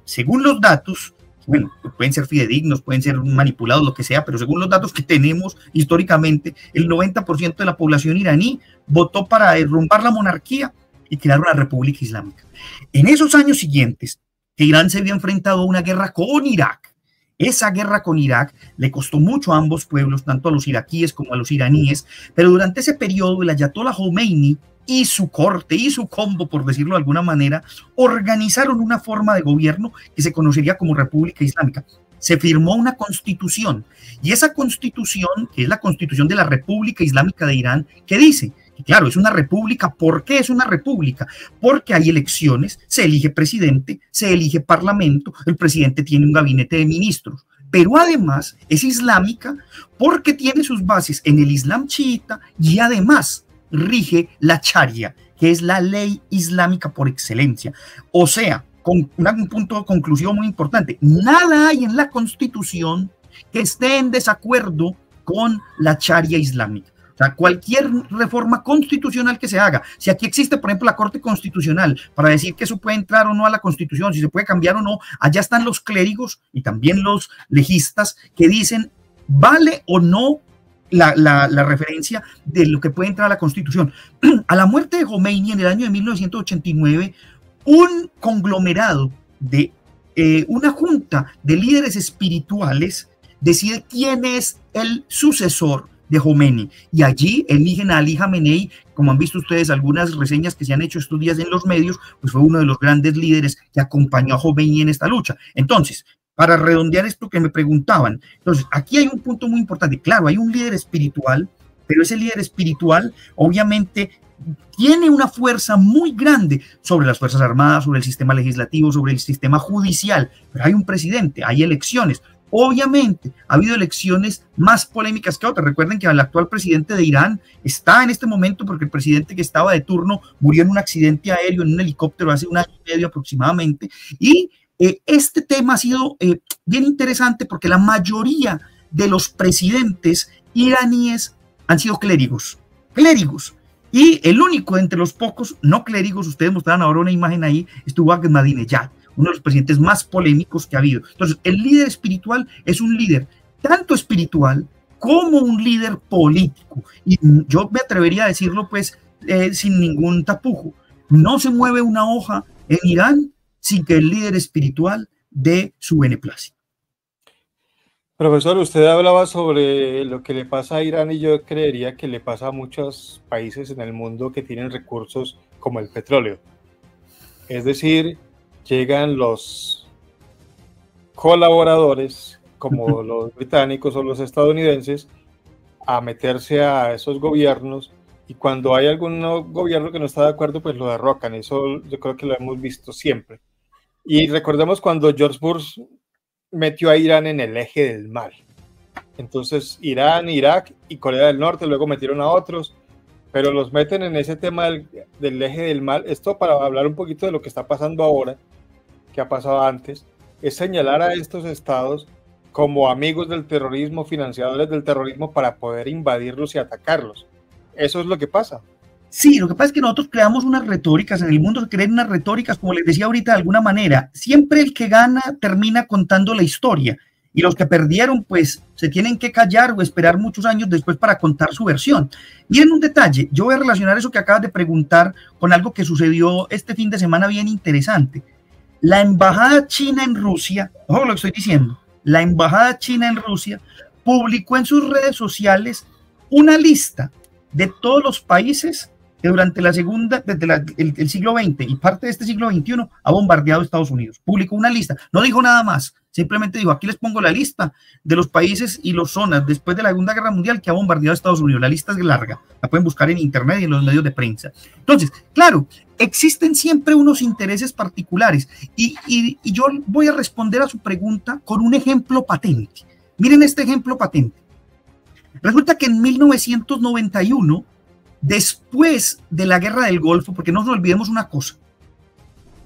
Según los datos, bueno, pueden ser fidedignos, pueden ser manipulados, lo que sea, pero según los datos que tenemos históricamente, el 90% de la población iraní votó para derrumbar la monarquía y crear una república islámica. En esos años siguientes, que Irán se había enfrentado a una guerra con Irak. Esa guerra con Irak le costó mucho a ambos pueblos, tanto a los iraquíes como a los iraníes, pero durante ese periodo el ayatollah Khomeini y su corte y su combo, por decirlo de alguna manera, organizaron una forma de gobierno que se conocería como República Islámica. Se firmó una constitución, y esa constitución, que es la constitución de la República Islámica de Irán, que dice que, claro, es una república. ¿Por qué es una república? Porque hay elecciones, se elige presidente, se elige parlamento, el presidente tiene un gabinete de ministros, pero además es islámica porque tiene sus bases en el Islam chiita, y además rige la Sharia, que es la ley islámica por excelencia. O sea, con un punto conclusivo muy importante: nada hay en la Constitución que esté en desacuerdo con la Sharia islámica. O sea, cualquier reforma constitucional que se haga, si aquí existe, por ejemplo, la Corte Constitucional para decir que eso puede entrar o no a la Constitución, si se puede cambiar o no, allá están los clérigos y también los legistas que dicen vale o no la referencia de lo que puede entrar a la Constitución. A la muerte de Khomeini en el año de 1989, un conglomerado de una junta de líderes espirituales decide quién es el sucesor de Jomeini. Y allí eligen a Ali Khamenei, como han visto ustedes algunas reseñas que se han hecho estos días en los medios, pues fue uno de los grandes líderes que acompañó a Jomeini en esta lucha. Entonces, para redondear esto que me preguntaban, entonces aquí hay un punto muy importante. Claro, hay un líder espiritual, pero ese líder espiritual obviamente tiene una fuerza muy grande sobre las Fuerzas Armadas, sobre el sistema legislativo, sobre el sistema judicial, pero hay un presidente, hay elecciones. Obviamente, ha habido elecciones más polémicas que otras. Recuerden que el actual presidente de Irán está en este momento porque el presidente que estaba de turno murió en un accidente aéreo, en un helicóptero hace un año y medio aproximadamente. Y este tema ha sido bien interesante porque la mayoría de los presidentes iraníes han sido clérigos. Y el único entre los pocos no clérigos, ustedes mostraron ahora una imagen ahí, estuvo Ahmadinejad, uno de los presidentes más polémicos que ha habido. Entonces, el líder espiritual es un líder tanto espiritual como un líder político. Y yo me atrevería a decirlo, pues, sin ningún tapujo. No se mueve una hoja en Irán sin que el líder espiritual dé su beneplácito. Profesor, usted hablaba sobre lo que le pasa a Irán y yo creería que le pasa a muchos países en el mundo que tienen recursos como el petróleo. Es decir, llegan los colaboradores como los británicos o los estadounidenses a meterse a esos gobiernos y cuando hay algún gobierno que no está de acuerdo pues lo derrocan. Eso yo creo que lo hemos visto siempre. Y recordemos cuando George Bush metió a Irán en el eje del mal. Entonces Irán, Irak y Corea del Norte luego metieron a otros, pero los meten en ese tema del eje del mal. Esto para hablar un poquito de lo que está pasando ahora, que ha pasado antes, es señalar a estos estados como amigos del terrorismo, financiadores del terrorismo para poder invadirlos y atacarlos. Eso es lo que pasa. Sí, lo que pasa es que nosotros creamos unas retóricas, en el mundo se crean unas retóricas, como les decía ahorita de alguna manera, siempre el que gana termina contando la historia y los que perdieron pues se tienen que callar o esperar muchos años después para contar su versión. Miren un detalle, yo voy a relacionar eso que acabas de preguntar con algo que sucedió este fin de semana bien interesante. La embajada china en Rusia, ojo lo que estoy diciendo, la embajada china en Rusia publicó en sus redes sociales una lista de todos los países que durante la segunda, desde el siglo XX y parte de este siglo XXI ha bombardeado Estados Unidos. Publicó una lista, no dijo nada más, simplemente dijo, aquí les pongo la lista de los países y las zonas después de la Segunda Guerra Mundial que ha bombardeado Estados Unidos. La lista es larga, la pueden buscar en internet y en los medios de prensa. Entonces, claro, existen siempre unos intereses particulares y yo voy a responder a su pregunta con un ejemplo patente. Miren este ejemplo patente. Resulta que en 1991, después de la guerra del Golfo, porque no nos olvidemos una cosa,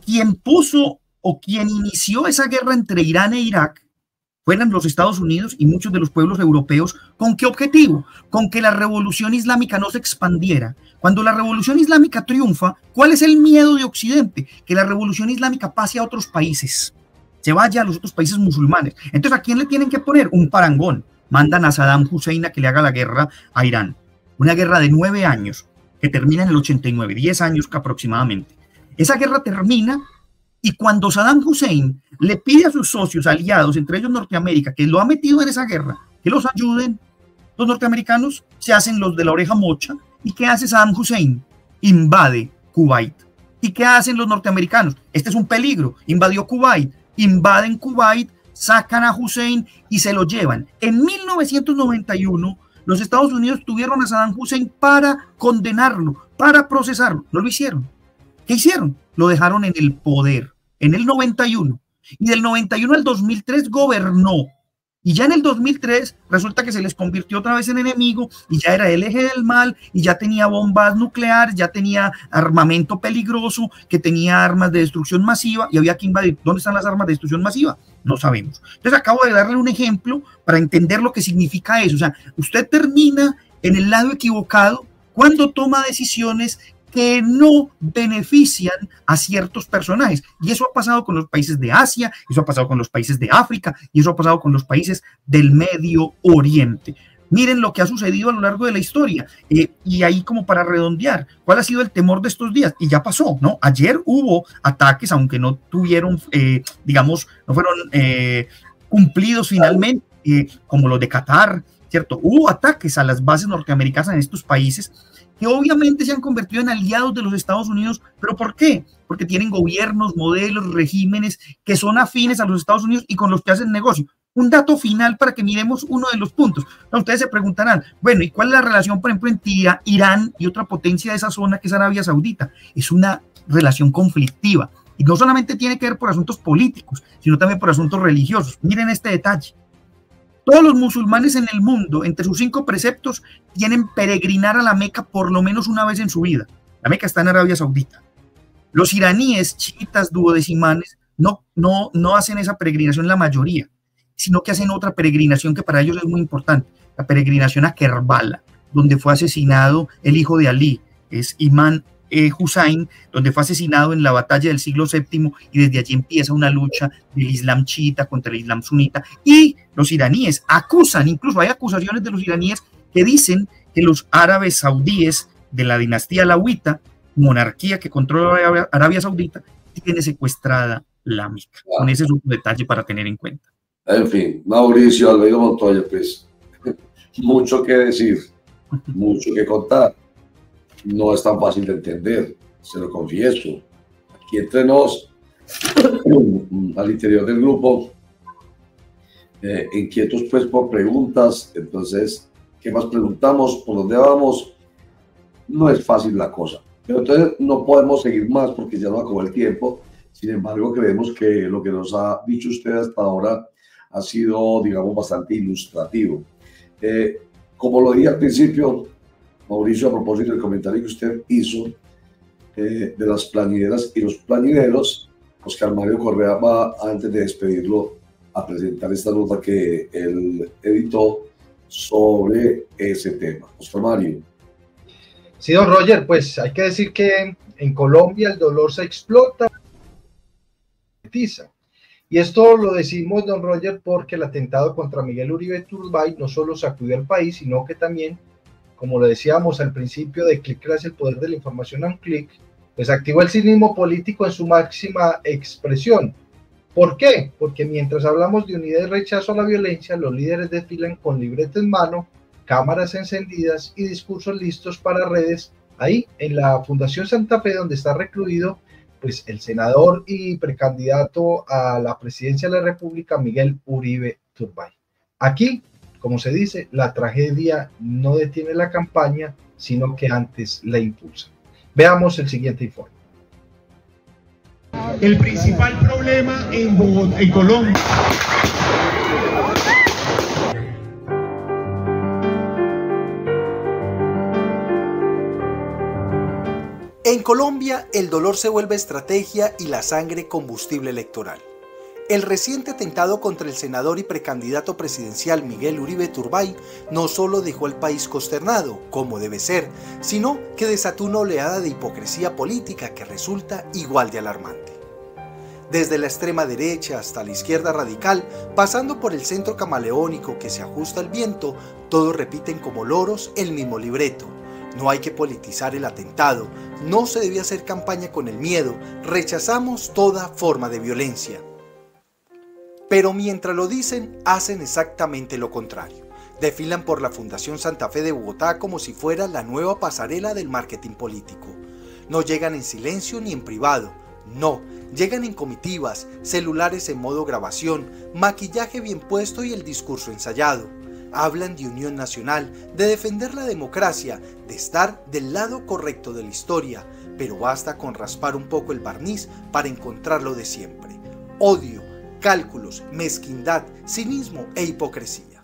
quien puso o quien inició esa guerra entre Irán e Irak fueron los Estados Unidos y muchos de los pueblos europeos. ¿Con qué objetivo? Con que la revolución islámica no se expandiera. Cuando la revolución islámica triunfa, ¿cuál es el miedo de Occidente? Que la revolución islámica pase a otros países, se vaya a los otros países musulmanes. Entonces, ¿a quién le tienen que poner? Un parangón. Mandan a Saddam Hussein a que le haga la guerra a Irán. Una guerra de 9 años que termina en el 89, 10 años aproximadamente. Esa guerra termina y cuando Saddam Hussein le pide a sus socios aliados, entre ellos Norteamérica, que lo ha metido en esa guerra, que los ayuden, los norteamericanos se hacen los de la oreja mocha. ¿Y qué hace Saddam Hussein? Invade Kuwait. ¿Y qué hacen los norteamericanos? Este es un peligro. Invadió Kuwait, invaden Kuwait, sacan a Hussein y se lo llevan. En 1991, los Estados Unidos tuvieron a Saddam Hussein para condenarlo, para procesarlo. No lo hicieron. ¿Qué hicieron? Lo dejaron en el poder, en el 91. Y del 91 al 2003 gobernó. Y ya en el 2003 resulta que se les convirtió otra vez en enemigo y ya era el eje del mal y ya tenía bombas nucleares, ya tenía armamento peligroso, que tenía armas de destrucción masiva y había que invadir. ¿Dónde están las armas de destrucción masiva? No sabemos. Entonces acabo de darle un ejemplo para entender lo que significa eso. O sea, usted termina en el lado equivocado cuando toma decisiones que no benefician a ciertos personajes. Y eso ha pasado con los países de Asia, eso ha pasado con los países de África, y eso ha pasado con los países del Medio Oriente. Miren lo que ha sucedido a lo largo de la historia. Y ahí como para redondear, ¿cuál ha sido el temor de estos días? Y ya pasó, ¿no? Ayer hubo ataques, aunque no tuvieron, digamos, no fueron cumplidos finalmente, como los de Qatar, ¿cierto? Hubo ataques a las bases norteamericanas en estos países que obviamente se han convertido en aliados de los Estados Unidos. ¿Pero por qué? Porque tienen gobiernos, modelos, regímenes que son afines a los Estados Unidos y con los que hacen negocio. Un dato final para que miremos uno de los puntos. Ustedes se preguntarán, bueno, ¿y cuál es la relación, por ejemplo, entre Irán y otra potencia de esa zona que es Arabia Saudita? Es una relación conflictiva. Y no solamente tiene que ver por asuntos políticos, sino también por asuntos religiosos. Miren este detalle. Todos los musulmanes en el mundo, entre sus 5 preceptos, tienen peregrinar a la Meca por lo menos una vez en su vida. La Meca está en Arabia Saudita. Los iraníes, chiitas, duodecimanes, no hacen esa peregrinación la mayoría, sino que hacen otra peregrinación que para ellos es muy importante, la peregrinación a Kerbala, donde fue asesinado el hijo de Ali, es Imam Hussein, donde fue asesinado en la batalla del siglo VII, y desde allí empieza una lucha del Islam chiita contra el Islam sunita, y los iraníes acusan, incluso hay acusaciones de los iraníes que dicen que los árabes saudíes de la dinastía alauita, monarquía que controla Arabia Saudita, tiene secuestrada la Meca. Con ese es un detalle para tener en cuenta. En fin, Mauricio Albeiro Montoya, pues mucho que decir, mucho que contar. No es tan fácil de entender, se lo confieso. Aquí entre nos, al interior del grupo, inquietos pues por preguntas. Entonces, ¿qué más preguntamos? ¿Por dónde vamos? No es fácil la cosa. Pero entonces no podemos seguir más porque ya no acabó el tiempo. Sin embargo, creemos que lo que nos ha dicho usted hasta ahora ha sido, digamos, bastante ilustrativo. Como lo dije al principio, Mauricio, a propósito del comentario que usted hizo de las plañideras y los plañideros, Oscar Mario Correa va, antes de despedirlo, a presentar esta nota que él editó sobre ese tema. Oscar Mario. Sí, don Roger, pues hay que decir que en Colombia el dolor se explota. Y esto lo decimos, don Roger, porque el atentado contra Miguel Uribe Turbay no solo sacudió al país, sino que también, como lo decíamos al principio de Clic Gracias el poder de la información a un clic, pues activó el cinismo político en su máxima expresión. ¿Por qué? Porque mientras hablamos de unidad y rechazo a la violencia, los líderes desfilan con libreta en mano, cámaras encendidas y discursos listos para redes, ahí en la Fundación Santa Fe, donde está recluido pues el senador y precandidato a la presidencia de la República, Miguel Uribe Turbay. Aquí, como se dice, la tragedia no detiene la campaña, sino que antes la impulsa. Veamos el siguiente informe. El principal problema en Colombia. En Colombia, el dolor se vuelve estrategia y la sangre combustible electoral. El reciente atentado contra el senador y precandidato presidencial Miguel Uribe Turbay no solo dejó al país consternado, como debe ser, sino que desató una oleada de hipocresía política que resulta igual de alarmante. Desde la extrema derecha hasta la izquierda radical, pasando por el centro camaleónico que se ajusta al viento, todos repiten como loros el mismo libreto. No hay que politizar el atentado, no se debe hacer campaña con el miedo, rechazamos toda forma de violencia. Pero mientras lo dicen, hacen exactamente lo contrario. Desfilan por la Fundación Santa Fe de Bogotá como si fuera la nueva pasarela del marketing político. No llegan en silencio ni en privado, no, llegan en comitivas, celulares en modo grabación, maquillaje bien puesto y el discurso ensayado. Hablan de unión nacional, de defender la democracia, de estar del lado correcto de la historia, pero basta con raspar un poco el barniz para encontrar lo de siempre: odio, cálculos, mezquindad, cinismo e hipocresía.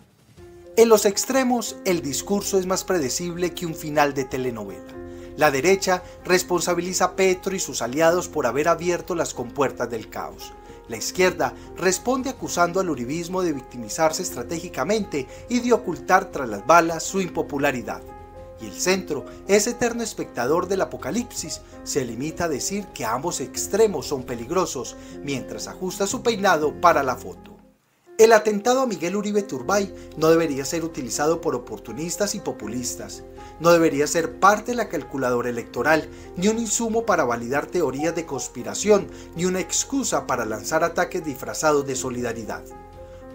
En los extremos, el discurso es más predecible que un final de telenovela. La derecha responsabiliza a Petro y sus aliados por haber abierto las compuertas del caos. La izquierda responde acusando al uribismo de victimizarse estratégicamente y de ocultar tras las balas su impopularidad. Y el centro, ese eterno espectador del apocalipsis, se limita a decir que ambos extremos son peligrosos mientras ajusta su peinado para la foto. El atentado a Miguel Uribe Turbay no debería ser utilizado por oportunistas y populistas. No debería ser parte de la calculadora electoral, ni un insumo para validar teorías de conspiración, ni una excusa para lanzar ataques disfrazados de solidaridad.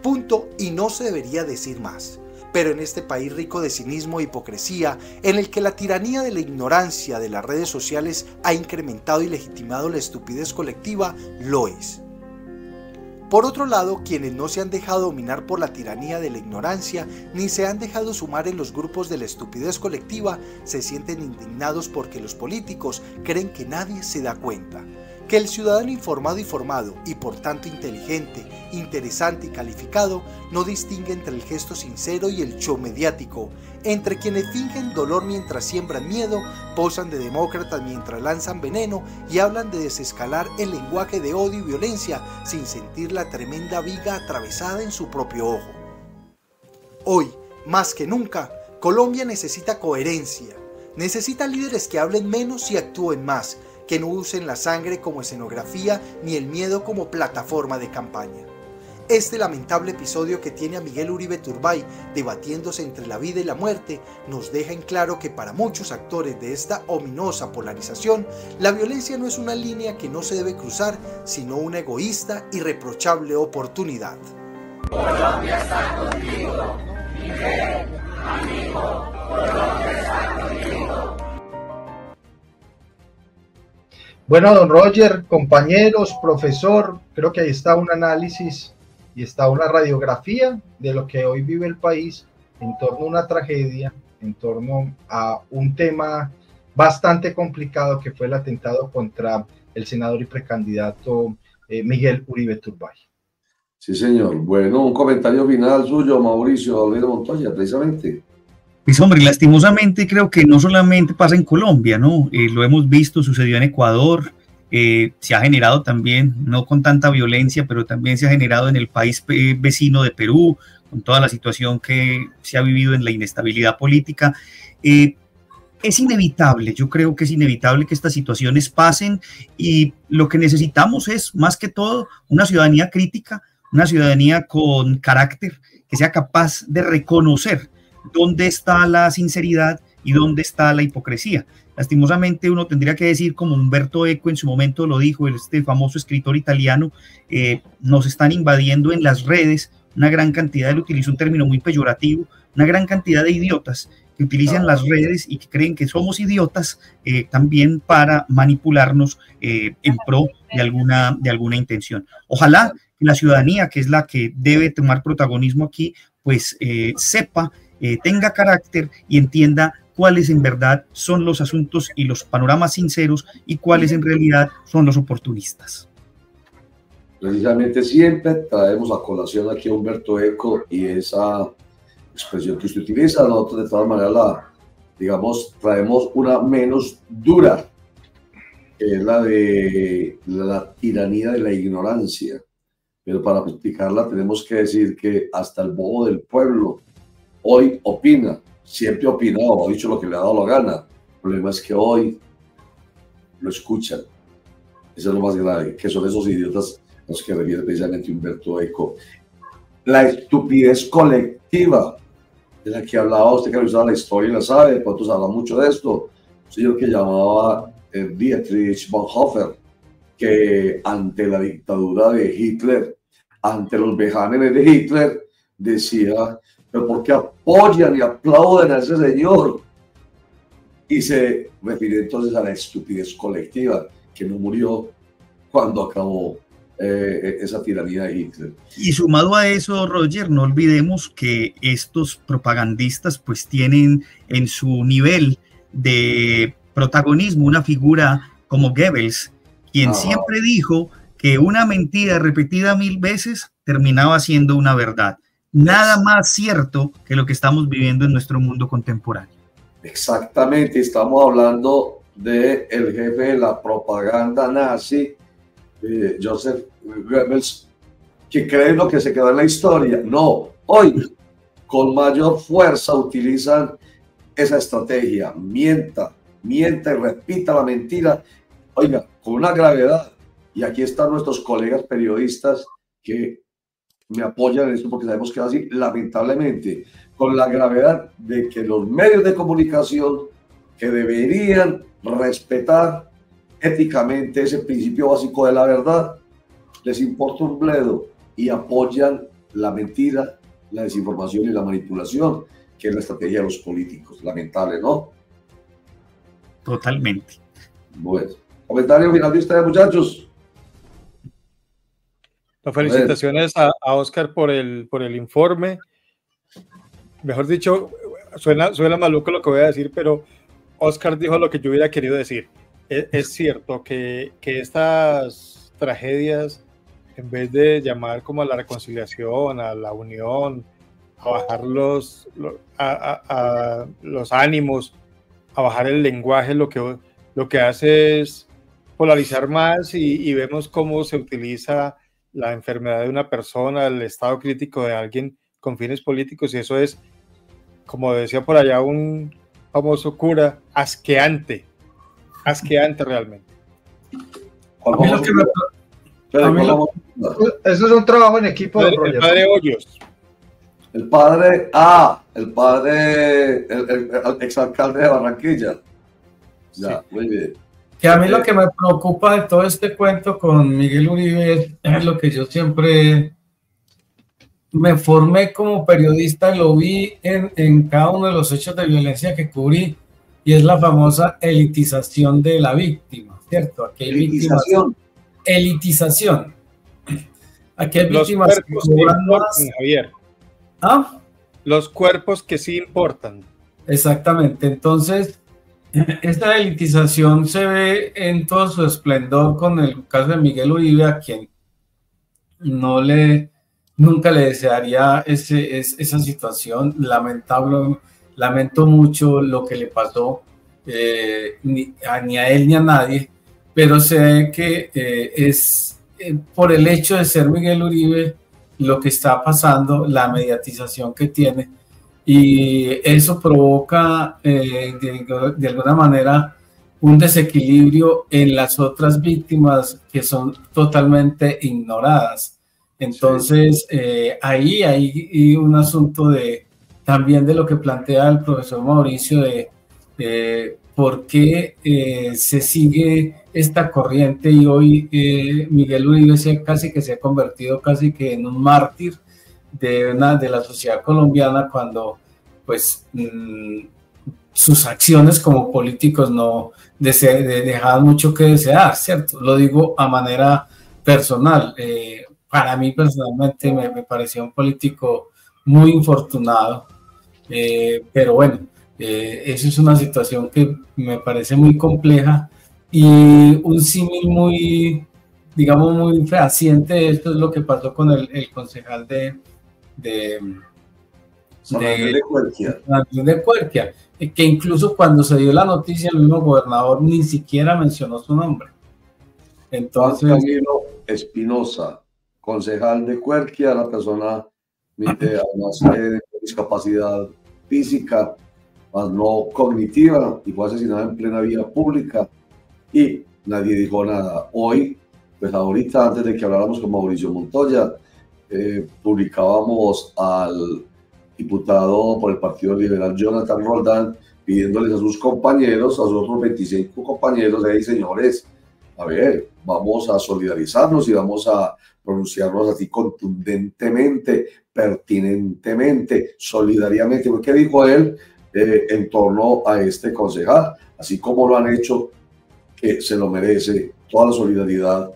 Punto, y no se debería decir más. pero en este país rico de cinismo e hipocresía, en el que la tiranía de la ignorancia de las redes sociales ha incrementado y legitimado la estupidez colectiva, lo es. Por otro lado, quienes no se han dejado dominar por la tiranía de la ignorancia, ni se han dejado sumar en los grupos de la estupidez colectiva, se sienten indignados porque los políticos creen que nadie se da cuenta, que el ciudadano informado y formado, y por tanto inteligente, interesante y calificado, no distingue entre el gesto sincero y el show mediático, entre quienes fingen dolor mientras siembran miedo, posan de demócratas mientras lanzan veneno y hablan de desescalar el lenguaje de odio y violencia sin sentir la tremenda viga atravesada en su propio ojo. Hoy, más que nunca, Colombia necesita coherencia, necesita líderes que hablen menos y actúen más, que no usen la sangre como escenografía ni el miedo como plataforma de campaña. Este lamentable episodio que tiene a Miguel Uribe Turbay debatiéndose entre la vida y la muerte nos deja en claro que para muchos actores de esta ominosa polarización, la violencia no es una línea que no se debe cruzar, sino una egoísta y reprochable oportunidad. Colombia está contigo, Miguel, amigo, Colombia está contigo. Bueno, don Roger, compañeros, profesor, creo que ahí está un análisis y está una radiografía de lo que hoy vive el país en torno a una tragedia, en torno a un tema bastante complicado que fue el atentado contra el senador y precandidato Miguel Uribe Turbay. Sí, señor. Bueno, un comentario final suyo, Mauricio Albeiro Montoya, precisamente. Pues hombre, lastimosamente creo que no solamente pasa en Colombia, ¿no? Lo hemos visto, sucedió en Ecuador, se ha generado también, no con tanta violencia, pero también se ha generado en el país vecino de Perú, con toda la situación que se ha vivido en la inestabilidad política. Es inevitable, yo creo que es inevitable que estas situaciones pasen y lo que necesitamos es, más que todo, una ciudadanía crítica, una ciudadanía con carácter, que sea capaz de reconocer dónde está la sinceridad y dónde está la hipocresía. Lastimosamente uno tendría que decir, como Umberto Eco en su momento lo dijo, este famoso escritor italiano, nos están invadiendo en las redes una gran cantidad, él utilizó un término muy peyorativo, una gran cantidad de idiotas que utilizan las redes y que creen que somos idiotas también para manipularnos en pro de alguna intención. Ojalá que la ciudadanía, que es la que debe tomar protagonismo aquí, pues sepa, tenga carácter y entienda cuáles en verdad son los asuntos y los panoramas sinceros y cuáles en realidad son los oportunistas. Precisamente siempre traemos a colación aquí a Umberto Eco y esa expresión que usted utiliza. Nosotros de todas maneras digamos, traemos una menos dura, que es la de la tiranía de la ignorancia. Pero para explicarla tenemos que decir que hasta el bobo del pueblo hoy opina, siempre ha opinado, ha dicho lo que le ha dado la gana. El problema es que hoy lo escuchan. Eso es lo más grave, que son esos idiotas a los que refiere precisamente Umberto Eco. La estupidez colectiva de la que hablaba usted, que ha usado la historia y la sabe, nosotros hablamos mucho de esto. Un señor que llamaba Dietrich Bonhoeffer, que ante la dictadura de Hitler, ante los vejámenes de Hitler, decía: pero ¿por qué apoyan y aplauden a ese señor? Y se refiere entonces a la estupidez colectiva, que no murió cuando acabó esa tiranía de Hitler. Y sumado a eso, Roger, no olvidemos que estos propagandistas pues tienen en su nivel de protagonismo una figura como Goebbels, quien siempre dijo que una mentira repetida 1000 veces terminaba siendo una verdad. Nada más cierto que lo que estamos viviendo en nuestro mundo contemporáneo. Exactamente, estamos hablando del jefe de la propaganda nazi, Joseph Goebbels, que cree lo que se quedó en la historia. No, hoy con mayor fuerza utilizan esa estrategia: mienta y repita la mentira, oiga, con una gravedad. Y aquí están nuestros colegas periodistas que me apoyan en esto, porque sabemos que es así, lamentablemente, con la gravedad de que los medios de comunicación, que deberían respetar éticamente ese principio básico de la verdad, les importa un bledo y apoyan la mentira la desinformación y la manipulación, que es la estrategia de los políticos. Lamentable, ¿no? Totalmente. Bueno, comentario final de ustedes, muchachos. Felicitaciones a Oscar por el informe. Mejor dicho, suena maluco lo que voy a decir, pero Oscar dijo lo que yo hubiera querido decir. Es cierto que estas tragedias, en vez de llamar como a la reconciliación, a la unión, a bajar los ánimos, a bajar el lenguaje, lo que hace es polarizar más y vemos cómo se utiliza la enfermedad de una persona, el estado crítico de alguien con fines políticos, y eso es, como decía por allá un famoso cura, asqueante realmente. Eso es un trabajo en equipo. El padre Hoyos. El exalcalde de Barranquilla. Ya, sí. Muy bien. Que a mí lo que me preocupa de todo este cuento con Miguel Uribe es lo que yo siempre me formé como periodista, lo vi en cada uno de los hechos de violencia que cubrí, y es la famosa elitización de la víctima, ¿cierto? Aquí hay Elitización. Elitización. Aquí hay Los víctimas cuerpos que importan, Javier. ¿Ah? Los cuerpos que sí importan. Exactamente. Entonces, esta elitización se ve en todo su esplendor con el caso de Miguel Uribe, a quien nunca le desearía esa situación. Lamento mucho lo que le pasó, ni a él ni a nadie, pero se ve que es por el hecho de ser Miguel Uribe lo que está pasando, la mediatización que tiene, y eso provoca de alguna manera un desequilibrio en las otras víctimas que son totalmente ignoradas. Entonces, ahí hay un asunto también de lo que plantea el profesor Mauricio, de por qué se sigue esta corriente, y hoy Miguel Uribe casi que se ha convertido casi que en un mártir de la sociedad colombiana, cuando pues sus acciones como políticos no dejaban mucho que desear, ¿cierto? Lo digo a manera personal. Para mí personalmente me pareció un político muy infortunado, pero bueno, eso es una situación que me parece muy compleja, y un símil muy, digamos, muy fehaciente de esto es lo que pasó con el concejal de Cuerquia, que incluso cuando se dio la noticia el mismo gobernador ni siquiera mencionó su nombre. Entonces, Camilo Espinosa, concejal de Cuerquia, la persona además de discapacidad física, más no cognitiva, y fue asesinada en plena vía pública y nadie dijo nada. Hoy, pues ahorita, antes de que habláramos con Mauricio Montoya, publicábamos al diputado por el Partido Liberal Jonathan Roldán pidiéndoles a sus compañeros, a sus otros 25 compañeros, hey, señores, a ver, vamos a solidarizarnos y vamos a pronunciarnos así contundentemente, pertinentemente, solidariamente. ¿Qué dijo él en torno a este concejal? Así como lo han hecho, que se lo merece toda la solidaridad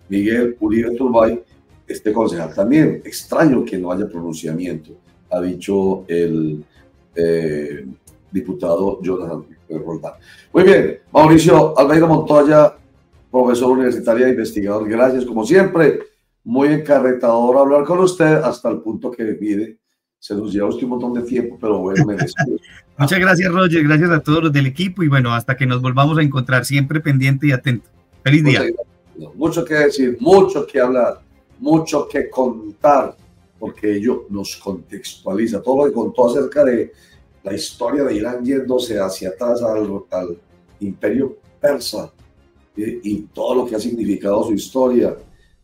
Miguel Uribe Turbay, este concejal también. Extraño que no haya pronunciamiento, ha dicho el diputado Jonathan Roldán. Muy bien, Mauricio Almeida Montoya, profesor universitario e investigador, gracias como siempre. Muy encarretador hablar con usted, hasta el punto que, mire, se nos lleva usted un montón de tiempo, pero bueno, merece. Muchas gracias, Roger, gracias a todos los del equipo, y bueno, hasta que nos volvamos a encontrar, siempre pendiente y atento. Feliz día. Mucho que decir, mucho que hablar, mucho que contar, porque ello nos contextualiza. Todo lo que contó acerca de la historia de Irán yéndose hacia atrás al imperio persa, y todo lo que ha significado su historia,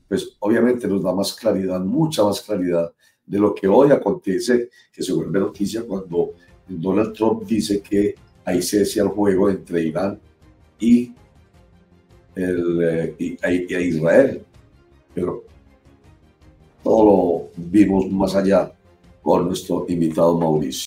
pues obviamente nos da más claridad, mucha más claridad de lo que hoy acontece, que se vuelve noticia cuando Donald Trump dice que hay cese al juego entre Irán y Israel. Pero todo lo vimos más allá con nuestro invitado Mauricio.